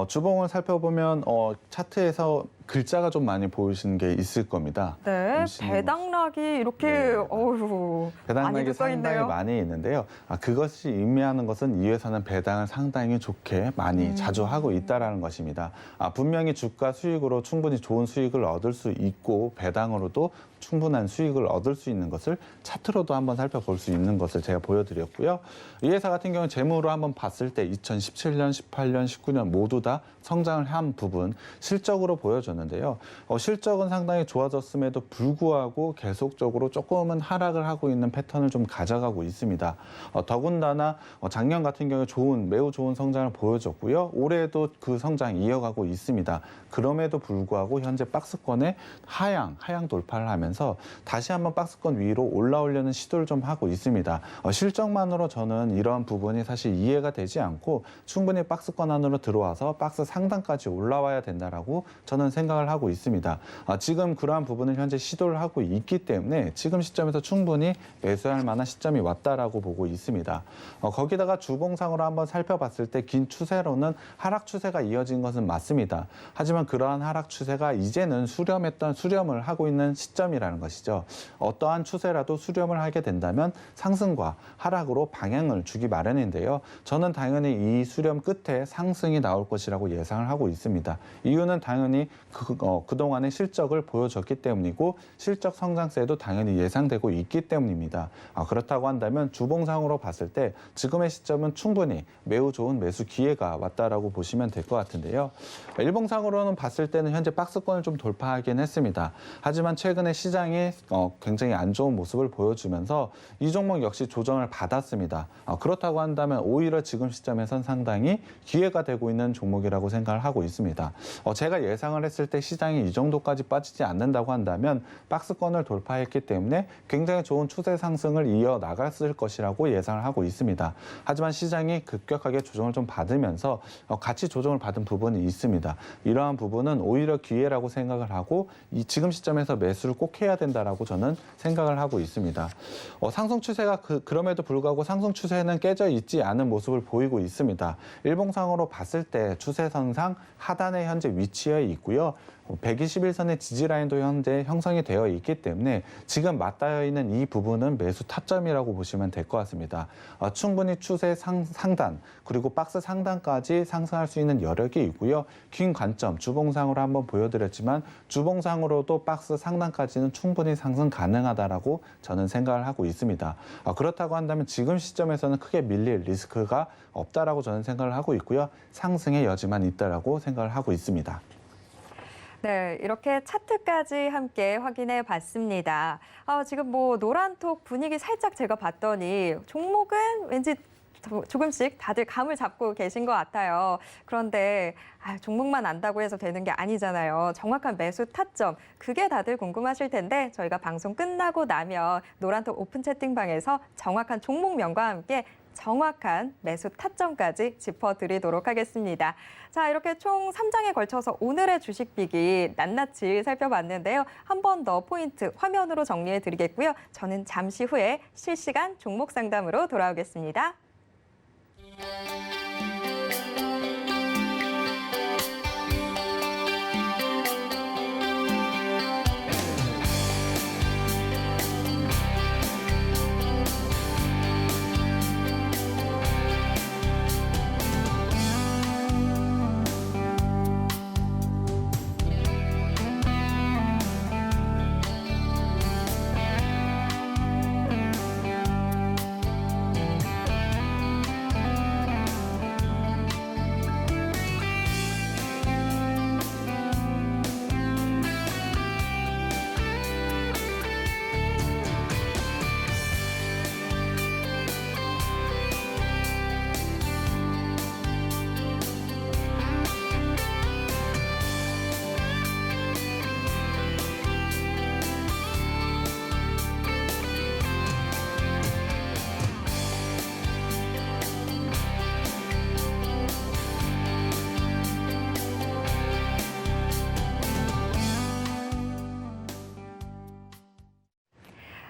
주봉을 살펴보면 차트에서 글자가 좀 많이 보이시는 게 있을 겁니다. 네, 배당락이 이렇게 네. 배당락이 많이도 써 상당히 있네요. 많이 있는데요. 그것이 의미하는 것은 이 회사는 배당을 상당히 좋게 많이 자주 하고 있다라는 것입니다. 분명히 주가 수익으로 충분히 좋은 수익을 얻을 수 있고 배당으로도 충분한 수익을 얻을 수 있는 것을 차트로도 한번 살펴볼 수 있는 것을 제가 보여드렸고요. 이 회사 같은 경우는 재무로 한번 봤을 때 2017년, 18년, 19년 모두 다 성장을 한 부분 실적으로 보여줬는데요. 실적은 상당히 좋아졌음에도 불구하고 계속적으로 조금은 하락을 하고 있는 패턴을 좀 가져가고 있습니다. 더군다나 작년 같은 경우에 매우 좋은 성장을 보여줬고요. 올해도 그 성장 이어가고 있습니다. 그럼에도 불구하고 현재 박스권에 하향 돌파를 하면서 다시 한번 박스권 위로 올라오려는 시도를 좀 하고 있습니다. 실적만으로 저는 이러한 부분이 사실 이해가 되지 않고 충분히 박스권 안으로 들어와서 박스 상단까지 올라와야 된다라고 저는 생각을 하고 있습니다. 지금 그러한 부분을 현재 시도를 하고 있기 때문에 지금 시점에서 충분히 매수할 만한 시점이 왔다라고 보고 있습니다. 거기다가 주봉상으로 한번 살펴봤을 때 긴 추세로는 하락 추세가 이어진 것은 맞습니다. 하지만 그러한 하락 추세가 이제는 수렴을 하고 있는 시점이라는 것이죠. 어떠한 추세라도 수렴을 하게 된다면 상승과 하락으로 방향을 주기 마련인데요. 저는 당연히 이 수렴 끝에 상승이 나올 것이라고 예상을 하고 있습니다. 이유는 당연히 그동안의 실적을 보여줬기 때문이고 실적 성장세도 당연히 예상되고 있기 때문입니다. 그렇다고 한다면 주봉상으로 봤을 때 지금의 시점은 충분히 매우 좋은 매수 기회가 왔다라고 보시면 될 것 같은데요. 일봉상으로는 봤을 때는 현재 박스권을 좀 돌파하긴 했습니다. 하지만 최근에 시장이 굉장히 안 좋은 모습을 보여주면서 이 종목 역시 조정을 받았습니다. 그렇다고 한다면 오히려 지금 시점에선 상당히 기회가 되고 있는 종목이라고 생각을 하고 있습니다. 제가 예상을 했을 때 시장이 이 정도까지 빠지지 않는다고 한다면 박스권을 돌파했기 때문에 굉장히 좋은 추세 상승을 이어나갔을 것이라고 예상을 하고 있습니다. 하지만 시장이 급격하게 조정을 좀 받으면서 같이 조정을 받은 부분이 있습니다. 이러한 부분은 오히려 기회라고 생각을 하고 지금 시점에서 매수를 꼭 해야 된다라고 저는 생각을 하고 있습니다. 상승 추세가 그럼에도 불구하고 상승 추세는 깨져 있지 않은 모습을 보이고 있습니다. 일봉상으로 봤을 때 추세선상 하단에 현재 위치해 있고요. 121선의 지지라인도 현재 형성이 되어 있기 때문에 지금 맞닿아 있는 이 부분은 매수 타점이라고 보시면 될 것 같습니다. 충분히 추세 상단 그리고 박스 상단까지 상승할 수 있는 여력이 있고요. 긴 관점 주봉상으로 한번 보여드렸지만 주봉상으로도 박스 상단까지는 충분히 상승 가능하다라고 저는 생각을 하고 있습니다. 그렇다고 한다면 지금 시점에서는 크게 밀릴 리스크가 없다라고 저는 생각을 하고 있고요. 상승의 여지만 있다라고 생각을 하고 있습니다. 네, 이렇게 차트까지 함께 확인해 봤습니다. 지금 노란톡 분위기 살짝 제가 봤더니 종목은 왠지 조금씩 다들 감을 잡고 계신 것 같아요. 그런데 종목만 안다고 해서 되는 게 아니잖아요. 정확한 매수 타점, 그게 다들 궁금하실 텐데 저희가 방송 끝나고 나면 노란톡 오픈 채팅방에서 정확한 종목명과 함께 정확한 매수 타점까지 짚어드리도록 하겠습니다. 자, 이렇게 총 3장에 걸쳐서 오늘의 주식비기 낱낱이 살펴봤는데요. 한 번 더 포인트 화면으로 정리해드리겠고요. 저는 잠시 후에 실시간 종목 상담으로 돌아오겠습니다.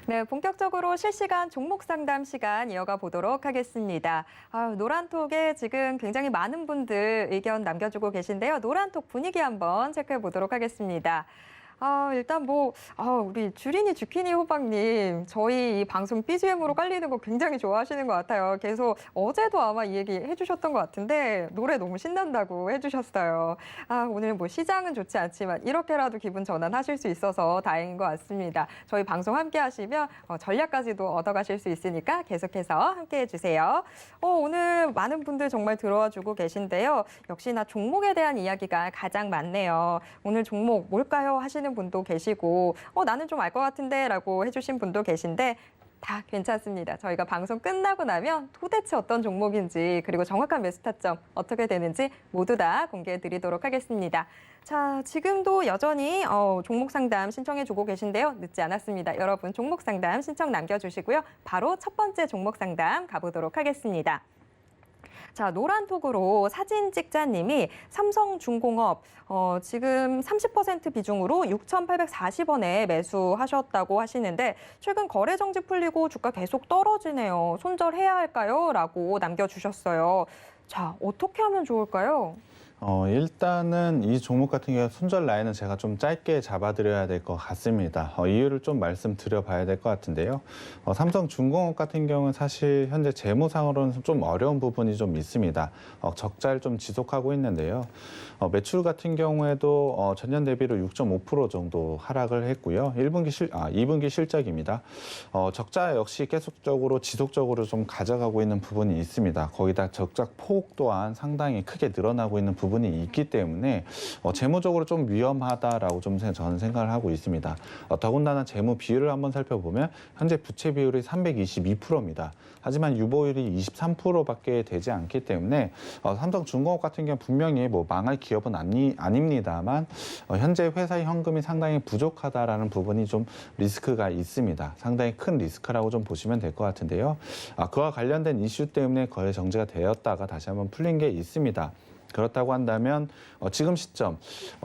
네, 본격적으로 실시간 종목 상담 시간 이어가 보도록 하겠습니다. 노란톡에 지금 굉장히 많은 분들 의견 남겨주고 계신데요. 노란톡 분위기 한번 체크해 보도록 하겠습니다. 일단 우리 주린이 주키니 호박님, 저희 이 방송 BGM으로 깔리는 거 굉장히 좋아하시는 것 같아요. 계속 어제도 아마 이 얘기 해주셨던 것 같은데 노래 너무 신난다고 해주셨어요. 오늘 시장은 좋지 않지만 이렇게라도 기분 전환하실 수 있어서 다행인 것 같습니다. 저희 방송 함께 하시면 전략까지도 얻어가실 수 있으니까 계속해서 함께 해주세요. 오늘 많은 분들 정말 들어와 주고 계신데요. 역시나 종목에 대한 이야기가 가장 많네요. 오늘 종목 뭘까요? 하시는 분도 계시고 나는 좀 알 것 같은데 라고 해주신 분도 계신데 다 괜찮습니다. 저희가 방송 끝나고 나면 도대체 어떤 종목인지 그리고 정확한 매수 타점 어떻게 되는지 모두 다 공개해 드리도록 하겠습니다. 자, 지금도 여전히 종목 상담 신청해 주고 계신데요. 늦지 않았습니다. 여러분 종목 상담 신청 남겨주시고요. 바로 첫 번째 종목 상담 가보도록 하겠습니다. 자, 노란톡으로 사진 찍자님이 삼성중공업 지금 30% 비중으로 6,840원에 매수하셨다고 하시는데 최근 거래 정지 풀리고 주가 계속 떨어지네요. 손절해야 할까요? 라고 남겨주셨어요. 자, 어떻게 하면 좋을까요? 일단은 이 종목 같은 경우 손절 라인은 제가 좀 짧게 잡아드려야 될 것 같습니다. 이유를 좀 말씀드려 봐야 될 것 같은데요. 삼성중공업 같은 경우는 사실 현재 재무상으로는 좀 어려운 부분이 좀 있습니다. 적자를 좀 지속하고 있는데요. 매출 같은 경우에도 전년 대비로 6.5% 정도 하락을 했고요. 2분기 실적입니다. 적자 역시 계속적으로 지속적으로 좀 가져가고 있는 부분이 있습니다. 거기다 적자 폭 또한 상당히 크게 늘어나고 있는 부분이 있기 때문에 재무적으로 좀 위험하다라고 좀 저는 생각을 하고 있습니다. 더군다나 재무 비율을 한번 살펴보면 현재 부채 비율이 322%입니다. 하지만 유보율이 23%밖에 되지 않기 때문에 삼성중공업 같은 경우 분명히 망할 기업은 아닙니다만 현재 회사의 현금이 상당히 부족하다라는 부분이 좀 리스크가 있습니다. 상당히 큰 리스크라고 좀 보시면 될 것 같은데요. 그와 관련된 이슈 때문에 거래 정지가 되었다가 다시 한번 풀린 게 있습니다. 그렇다고 한다면 지금 시점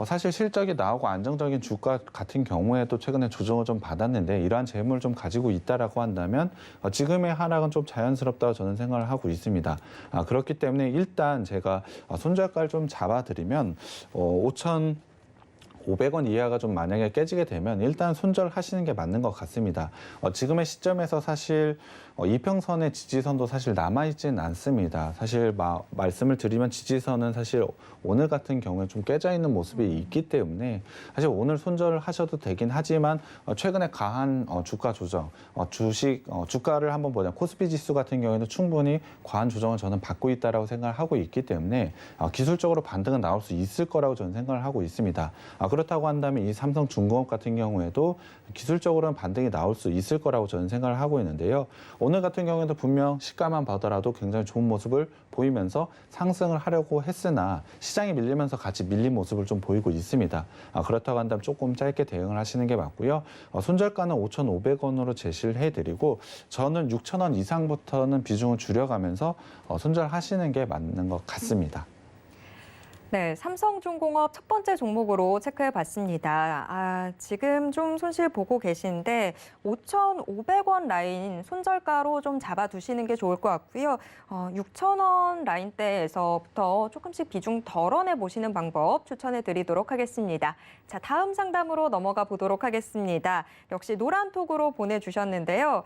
사실 실적이 나오고 안정적인 주가 같은 경우에도 최근에 조정을 좀 받았는데 이러한 재물을 좀 가지고 있다라고 한다면 지금의 하락은 좀 자연스럽다고 저는 생각을 하고 있습니다. 그렇기 때문에 일단 제가 손절가를 좀 잡아드리면 5,500원 이하가 좀 만약에 깨지게 되면 일단 손절하시는 게 맞는 것 같습니다. 지금의 시점에서 사실 이평선의 지지선도 사실 남아있지는 않습니다. 사실 말씀을 드리면 지지선은 사실 오늘 같은 경우에 좀 깨져 있는 모습이 있기 때문에 사실 오늘 손절을 하셔도 되긴 하지만 최근에 가한 주가 조정, 주가를 한번 보자. 코스피 지수 같은 경우에는 충분히 과한 조정을 저는 받고 있다라고 생각을 하고 있기 때문에 기술적으로 반등은 나올 수 있을 거라고 저는 생각을 하고 있습니다. 그렇다고 한다면 이 삼성중공업 같은 경우에도 기술적으로는 반등이 나올 수 있을 거라고 저는 생각을 하고 있는데요. 오늘 같은 경우에도 분명 시가만 보더라도 굉장히 좋은 모습을 보이면서 상승을 하려고 했으나 시장이 밀리면서 같이 밀린 모습을 좀 보이고 있습니다. 그렇다고 한다면 조금 짧게 대응을 하시는 게 맞고요. 손절가는 5,500원으로 제시를 해드리고 저는 6,000원 이상부터는 비중을 줄여가면서 손절하시는 게 맞는 것 같습니다. 네, 삼성중공업 첫 번째 종목으로 체크해 봤습니다. 지금 좀 손실 보고 계신데 5,500원 라인 손절가로 좀 잡아두시는 게 좋을 것 같고요. 6,000원 라인대에서부터 조금씩 비중 덜어내 보시는 방법 추천해 드리도록 하겠습니다. 자, 다음 상담으로 넘어가 보도록 하겠습니다. 역시 노란톡으로 보내주셨는데요.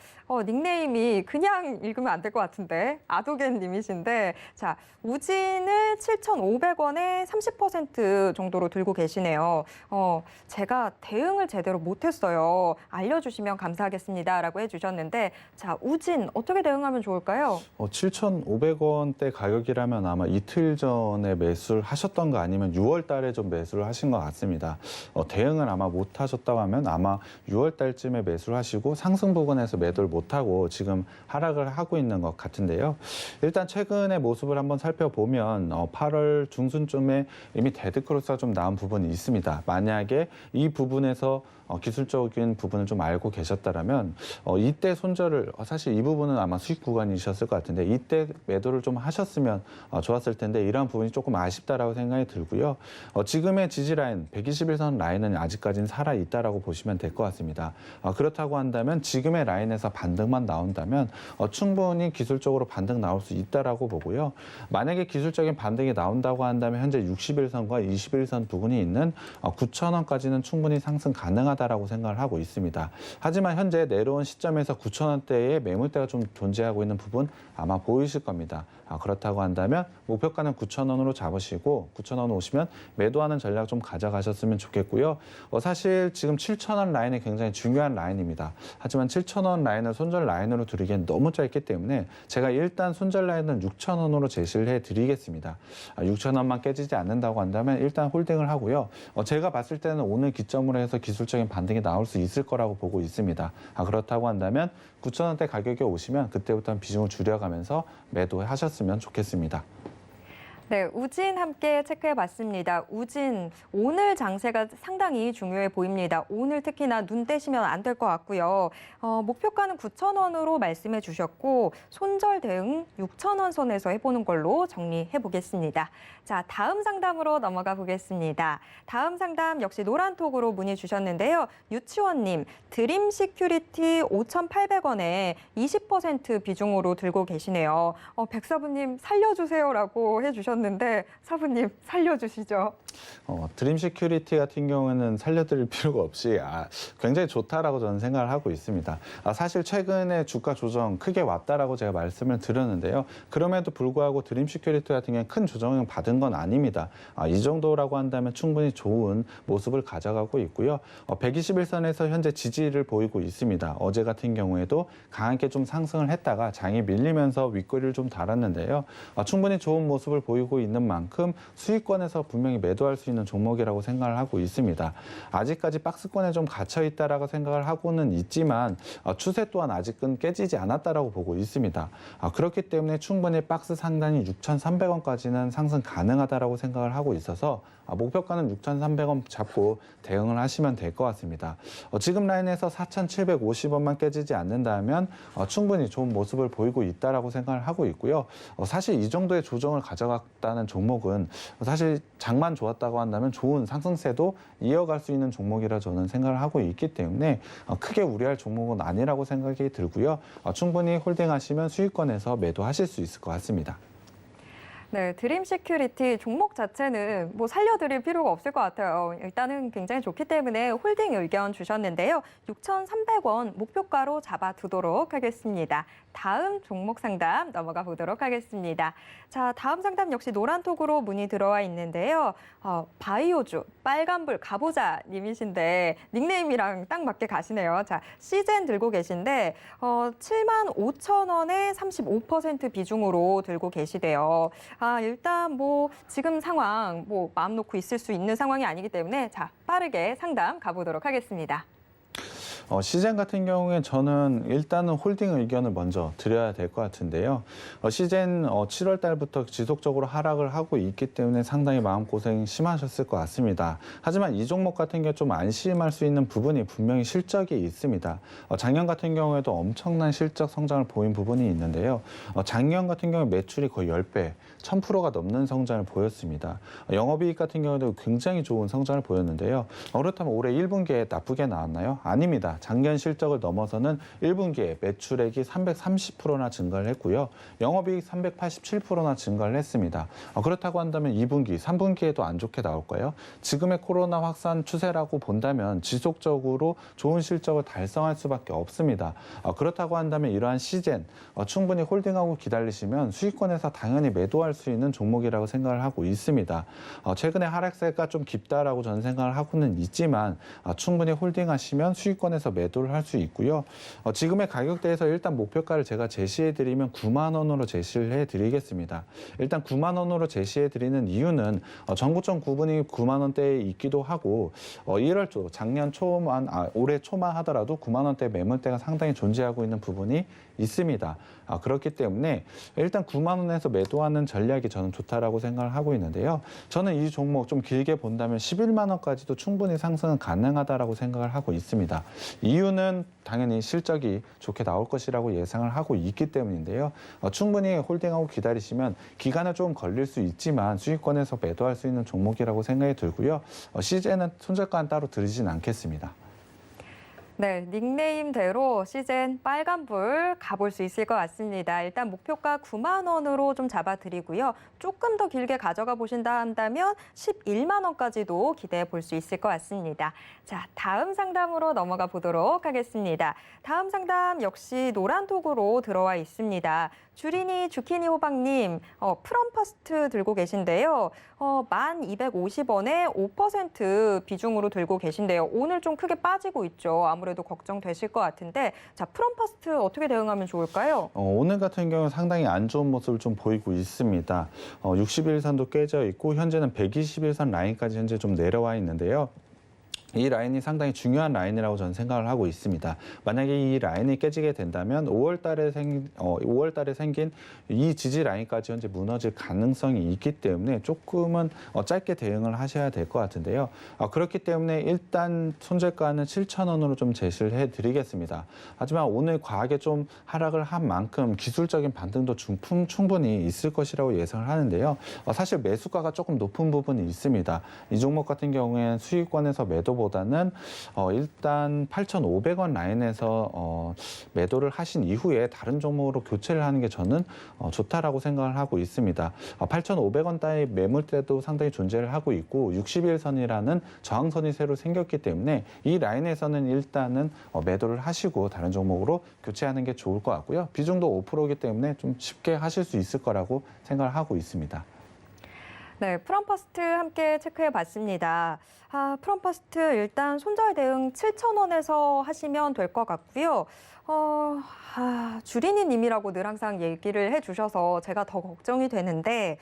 닉네임이 그냥 읽으면 안 될 것 같은데 아도겐 님이신데 자, 우진을 7,500원에 30% 정도로 들고 계시네요. 제가 대응을 제대로 못했어요. 알려주시면 감사하겠습니다.라고 해주셨는데 자, 우진 어떻게 대응하면 좋을까요? 7,500원대 가격이라면 아마 이틀 전에 매수를 하셨던 거 아니면 6월 달에 좀 매수를 하신 것 같습니다. 대응을 아마 못 하셨다고 하면 아마 6월 달쯤에 매수를 하시고 상승 부근에서 매도를 못하고 지금 하락을 하고 있는 것 같은데요. 일단 최근의 모습을 한번 살펴보면 8월 중순쯤에 이미 데드크로스가 좀 나온 부분이 있습니다. 만약에 이 부분에서 기술적인 부분을 좀 알고 계셨다면 이때 손절을 사실 이 부분은 아마 수익 구간이셨을 것 같은데 이때 매도를 좀 하셨으면 좋았을 텐데 이러한 부분이 조금 아쉽다라고 생각이 들고요. 지금의 지지 라인 121선 라인은 아직까지는 살아 있다라고 보시면 될 것 같습니다. 그렇다고 한다면 지금의 라인에서 반등만 나온다면 충분히 기술적으로 반등 나올 수 있다라고 보고요. 만약에 기술적인 반등이 나온다고 한다면 현재 61선과 21선 부근이 있는 9,000원까지는 충분히 상승 가능하다라고 생각을 하고 있습니다. 하지만 현재 내려온 시점에서 9,000원대의 매물대가 좀 존재하고 있는 부분 아마 보이실 겁니다. 그렇다고 한다면 목표가는 9,000원으로 잡으시고 9,000원 오시면 매도하는 전략 좀 가져가셨으면 좋겠고요. 사실 지금 7,000원 라인이 굉장히 중요한 라인입니다. 하지만 7,000원 라인을 손절 라인으로 들이기엔 너무 짧기 때문에 제가 일단 손절 라인은 6,000원으로 제시를 해드리겠습니다. 6,000원만 깨지지 않는다고 한다면 일단 홀딩을 하고요. 제가 봤을 때는 오늘 기점으로 해서 기술적인 반등이 나올 수 있을 거라고 보고 있습니다. 그렇다고 한다면 9,000원대 가격에 오시면 그때부터는 비중을 줄여가면서 매도하셨으면 좋겠습니다. 네, 우진 함께 체크해봤습니다. 우진, 오늘 장세가 상당히 중요해 보입니다. 오늘 특히나 눈 떼시면 안 될 것 같고요. 목표가는 9,000원으로 말씀해 주셨고 손절 대응 6,000원 선에서 해보는 걸로 정리해 보겠습니다. 자, 다음 상담으로 넘어가 보겠습니다. 다음 상담 역시 노란톡으로 문의 주셨는데요. 유치원님, 드림 시큐리티 5,800원에 20% 비중으로 들고 계시네요. 백사부님 살려주세요라고 해주셨는데 사부님 살려주시죠. 드림 시큐리티 같은 경우에는 살려드릴 필요가 없이 굉장히 좋다라고 저는 생각을 하고 있습니다. 사실 최근에 주가 조정 크게 왔다라고 제가 말씀을 드렸는데요. 그럼에도 불구하고 드림 시큐리티 같은 경우는 큰 조정을 받은 건 아닙니다. 이 정도라고 한다면 충분히 좋은 모습을 가져가고 있고요. 121선에서 현재 지지를 보이고 있습니다. 어제 같은 경우에도 강하게 좀 상승을 했다가 장이 밀리면서 윗꼬리를 좀 달았는데요. 충분히 좋은 모습을 보이고 있는 만큼 수익권에서 분명히 매도할 수 있는 종목이라고 생각을 하고 있습니다. 아직까지 박스권에 좀 갇혀 있다라고 생각을 하고는 있지만 추세 또한 아직은 깨지지 않았다라고 보고 있습니다. 그렇기 때문에 충분히 박스 상단이 6,300원까지는 상승 가능하다라고 생각을 하고 있어서 목표가는 6,300원 잡고 대응을 하시면 될 것 같습니다. 지금 라인에서 4,750원만 깨지지 않는다면 충분히 좋은 모습을 보이고 있다라고 생각을 하고 있고요. 사실 이 정도의 조정을 가져갔다는 종목은 사실 장만 좋았다고 한다면 좋은 상승세도 이어갈 수 있는 종목이라 저는 생각을 하고 있기 때문에 크게 우려할 종목은 아니라고 생각이 들고요. 충분히 홀딩하시면 수익권에서 매도하실 수 있을 것 같습니다. 네, 드림 시큐리티 종목 자체는 뭐 살려드릴 필요가 없을 것 같아요. 일단은 굉장히 좋기 때문에 홀딩 의견 주셨는데요. 6,300원 목표가로 잡아두도록 하겠습니다. 다음 종목 상담 넘어가 보도록 하겠습니다. 자, 다음 상담 역시 노란톡으로 문의 들어와 있는데요. 바이오주, 빨간불 가보자 님이신데 닉네임이랑 딱 맞게 가시네요. 자, 시젠 들고 계신데 75,000원에 35% 비중으로 들고 계시대요. 일단 뭐 지금 상황 뭐 마음 놓고 있을 수 있는 상황이 아니기 때문에 자, 빠르게 상담 가보도록 하겠습니다. 시젠 같은 경우에 저는 일단은 홀딩 의견을 먼저 드려야 될 것 같은데요. 시젠 7월 달부터 지속적으로 하락을 하고 있기 때문에 상당히 마음고생 심하셨을 것 같습니다. 하지만 이 종목 같은 경우 좀 안심할 수 있는 부분이 분명히 실적이 있습니다. 작년 같은 경우에도 엄청난 실적 성장을 보인 부분이 있는데요. 작년 같은 경우 매출이 거의 10배, 1000%가 넘는 성장을 보였습니다. 영업이익 같은 경우도 굉장히 좋은 성장을 보였는데요. 그렇다면 올해 1분기에 나쁘게 나왔나요? 아닙니다. 작년 실적을 넘어서는 1분기에 매출액이 330%나 증가를 했고요. 영업이익 387%나 증가를 했습니다. 그렇다고 한다면 2분기, 3분기에도 안 좋게 나올까요? 지금의 코로나 확산 추세라고 본다면 지속적으로 좋은 실적을 달성할 수밖에 없습니다. 그렇다고 한다면 이러한 시젠 충분히 홀딩하고 기다리시면 수익권에서 당연히 매도할 수 있는 종목이라고 생각을 하고 있습니다. 최근에 하락세가 좀 깊다라고 저는 생각을 하고는 있지만 충분히 홀딩하시면 수익권에서 매도를 할 수 있고요. 지금의 가격대에서 일단 목표가를 제가 제시해드리면 9만 원으로 제시를 해드리겠습니다. 일단 9만 원으로 제시해드리는 이유는 전고점 구분이 9만 원대에 있기도 하고 1월 초, 작년 초만, 올해 초만 하더라도 9만 원대 매물대가 상당히 존재하고 있는 부분이 있습니다. 그렇기 때문에 일단 9만 원에서 매도하는 전략이 저는 좋다라고 생각을 하고 있는데요. 저는 이 종목 좀 길게 본다면 11만 원까지도 충분히 상승은 가능하다라고 생각을 하고 있습니다. 이유는 당연히 실적이 좋게 나올 것이라고 예상을 하고 있기 때문인데요. 충분히 홀딩하고 기다리시면 기간은 좀 걸릴 수 있지만 수익권에서 매도할 수 있는 종목이라고 생각이 들고요. 시제는 손절가는 따로 드리진 않겠습니다. 네, 닉네임대로 시즌 빨간불 가볼 수 있을 것 같습니다. 일단 목표가 9만 원으로 좀 잡아드리고요. 조금 더 길게 가져가 보신다 한다면 11만 원까지도 기대해 볼 수 있을 것 같습니다. 자, 다음 상담으로 넘어가 보도록 하겠습니다. 다음 상담 역시 노란톡으로 들어와 있습니다. 주린이 주키니 호박님, 프롬퍼스트 들고 계신데요. 1,250원에 5% 비중으로 들고 계신데요. 오늘 좀 크게 빠지고 있죠. 아무래도 걱정되실 것 같은데, 자, 프롬퍼스트 어떻게 대응하면 좋을까요? 오늘 같은 경우는 상당히 안 좋은 모습을 좀 보이고 있습니다. 60일선도 깨져 있고 현재는 120일선 라인까지 현재 좀 내려와 있는데요. 이 라인이 상당히 중요한 라인이라고 저는 생각을 하고 있습니다. 만약에 이 라인이 깨지게 된다면 5월 달에 생긴 이 지지 라인까지 현재 무너질 가능성이 있기 때문에 조금은 짧게 대응을 하셔야 될 것 같은데요. 그렇기 때문에 일단 손절가는 7,000원으로 좀 제시를 해드리겠습니다. 하지만 오늘 과하게 좀 하락을 한 만큼 기술적인 반등도 충분히 있을 것이라고 예상을 하는데요. 사실 매수가가 조금 높은 부분이 있습니다. 이 종목 같은 경우에는 수익권에서 매도 보다는 일단 8,500원 라인에서 매도를 하신 이후에 다른 종목으로 교체를 하는 게 저는 좋다라고 생각을 하고 있습니다. 8,500원 따위 매물대도 상당히 존재를 하고 있고 60일선이라는 저항선이 새로 생겼기 때문에 이 라인에서는 일단은 매도를 하시고 다른 종목으로 교체하는 게 좋을 것 같고요. 비중도 5%이기 때문에 좀 쉽게 하실 수 있을 거라고 생각을 하고 있습니다. 네, 프롬퍼스트 함께 체크해 봤습니다. 프롬퍼스트 일단 손절 대응 7,000원에서 하시면 될 것 같고요. 주린이 님이라고 늘 항상 얘기를 해주셔서 제가 더 걱정이 되는데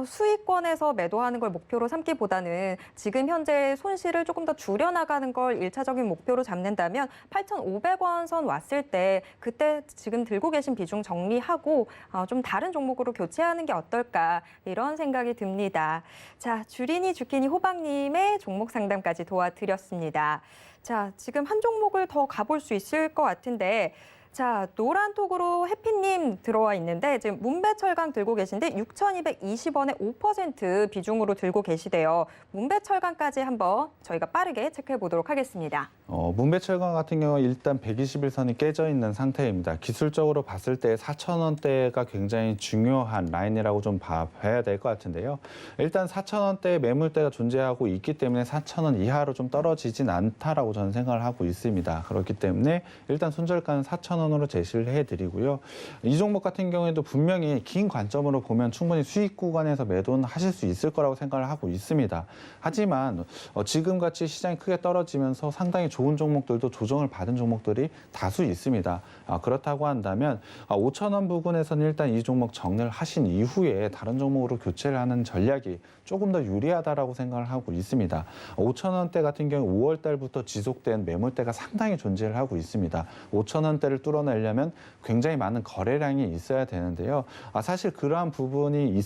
수익권에서 매도하는 걸 목표로 삼기보다는 지금 현재 손실을 조금 더 줄여나가는 걸 1차적인 목표로 잡는다면 8,500원 선 왔을 때 그때 지금 들고 계신 비중 정리하고 좀 다른 종목으로 교체하는 게 어떨까 이런 생각이 듭니다. 자, 주린이 주키니 호박님의 종목 상담까지 도와드렸습니다. 자, 지금 한 종목을 더 가볼 수 있을 것 같은데 자, 노란톡으로 해피님 들어와 있는데 지금 문배철강 들고 계신데 6,220원에 5% 비중으로 들고 계시대요. 문배철강까지 한번 저희가 빠르게 체크해 보도록 하겠습니다. 문배철강 같은 경우 일단 121선이 깨져 있는 상태입니다. 기술적으로 봤을 때 4,000원대가 굉장히 중요한 라인이라고 좀 봐야 될 것 같은데요. 일단 4,000원대 매물대가 존재하고 있기 때문에 4,000원 이하로 좀 떨어지진 않다라고 저는 생각을 하고 있습니다. 그렇기 때문에 일단 손절가는 4,000원 5,000원으로 제시를 해드리고요. 이 종목 같은 경우에도 분명히 긴 관점으로 보면 충분히 수익 구간에서 매도는 하실 수 있을 거라고 생각을 하고 있습니다. 하지만 지금같이 시장이 크게 떨어지면서 상당히 좋은 종목들도 조정을 받은 종목들이 다수 있습니다. 그렇다고 한다면 5,000원 부근에서는 일단 이 종목 정리를 하신 이후에 다른 종목으로 교체를 하는 전략이 조금 더 유리하다라고 생각을 하고 있습니다. 5,000원대 같은 경우 5월 달부터 지속된 매물대가 상당히 존재를 하고 있습니다. 5,000원대를 뚫어내려면 굉장히 많은 거래량이 있어야 되는데요. 사실 그러한 부분이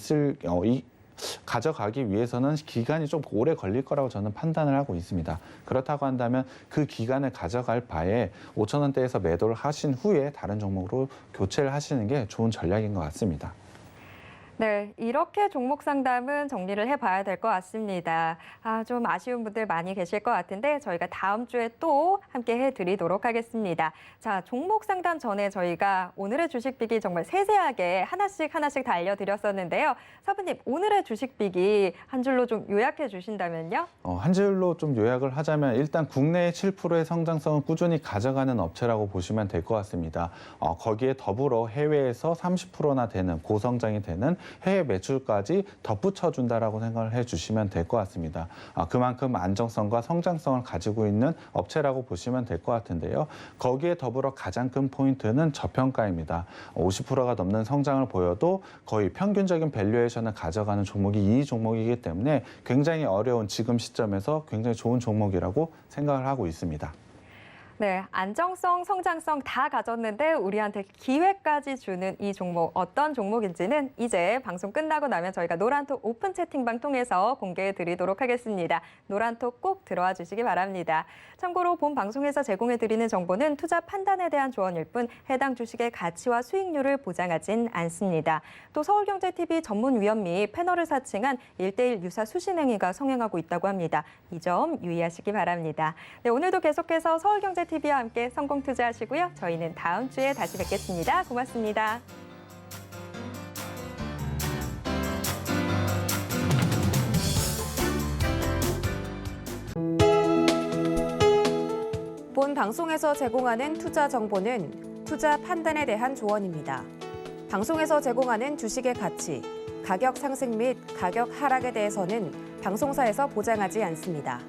가져가기 위해서는 기간이 좀 오래 걸릴 거라고 저는 판단을 하고 있습니다. 그렇다고 한다면 그 기간을 가져갈 바에 5,000원대에서 매도를 하신 후에 다른 종목으로 교체를 하시는 게 좋은 전략인 것 같습니다. 네, 이렇게 종목 상담은 정리를 해봐야 될 것 같습니다. 좀 아쉬운 분들 많이 계실 것 같은데 저희가 다음 주에 또 함께 해드리도록 하겠습니다. 자, 종목 상담 전에 저희가 오늘의 주식비기 정말 세세하게 하나씩 다 알려드렸었는데요. 사부님, 오늘의 주식비기 한 줄로 좀 요약해 주신다면요? 한 줄로 좀 요약을 하자면 일단 국내의 7%의 성장성을 꾸준히 가져가는 업체라고 보시면 될 것 같습니다. 거기에 더불어 해외에서 30%나 되는 고성장이 되는 해외 매출까지 덧붙여준다라고 생각을 해주시면 될 것 같습니다. 그만큼 안정성과 성장성을 가지고 있는 업체라고 보시면 될 것 같은데요. 거기에 더불어 가장 큰 포인트는 저평가입니다. 50%가 넘는 성장을 보여도 거의 평균적인 밸류에이션을 가져가는 종목이 이 종목이기 때문에 굉장히 어려운 지금 시점에서 굉장히 좋은 종목이라고 생각을 하고 있습니다. 네, 안정성, 성장성 다 가졌는데 우리한테 기회까지 주는 이 종목 어떤 종목인지는 이제 방송 끝나고 나면 저희가 노란톡 오픈 채팅방 통해서 공개해 드리도록 하겠습니다. 노란톡 꼭 들어와 주시기 바랍니다. 참고로 본 방송에서 제공해 드리는 정보는 투자 판단에 대한 조언일 뿐 해당 주식의 가치와 수익률을 보장하진 않습니다. 또 서울경제TV 전문위원 및 패널을 사칭한 1:1 유사 수신행위가 성행하고 있다고 합니다. 이 점 유의하시기 바랍니다. 네, 오늘도 계속해서 서울경제TV와 함께 성공 투자하시고요. 저희는 다음 주에 다시 뵙겠습니다. 고맙습니다. 본 방송에서 제공하는 투자 정보는 투자 판단에 대한 조언입니다. 방송에서 제공하는 주식의 가치, 가격 상승 및 가격 하락에 대해서는 방송사에서 보장하지 않습니다.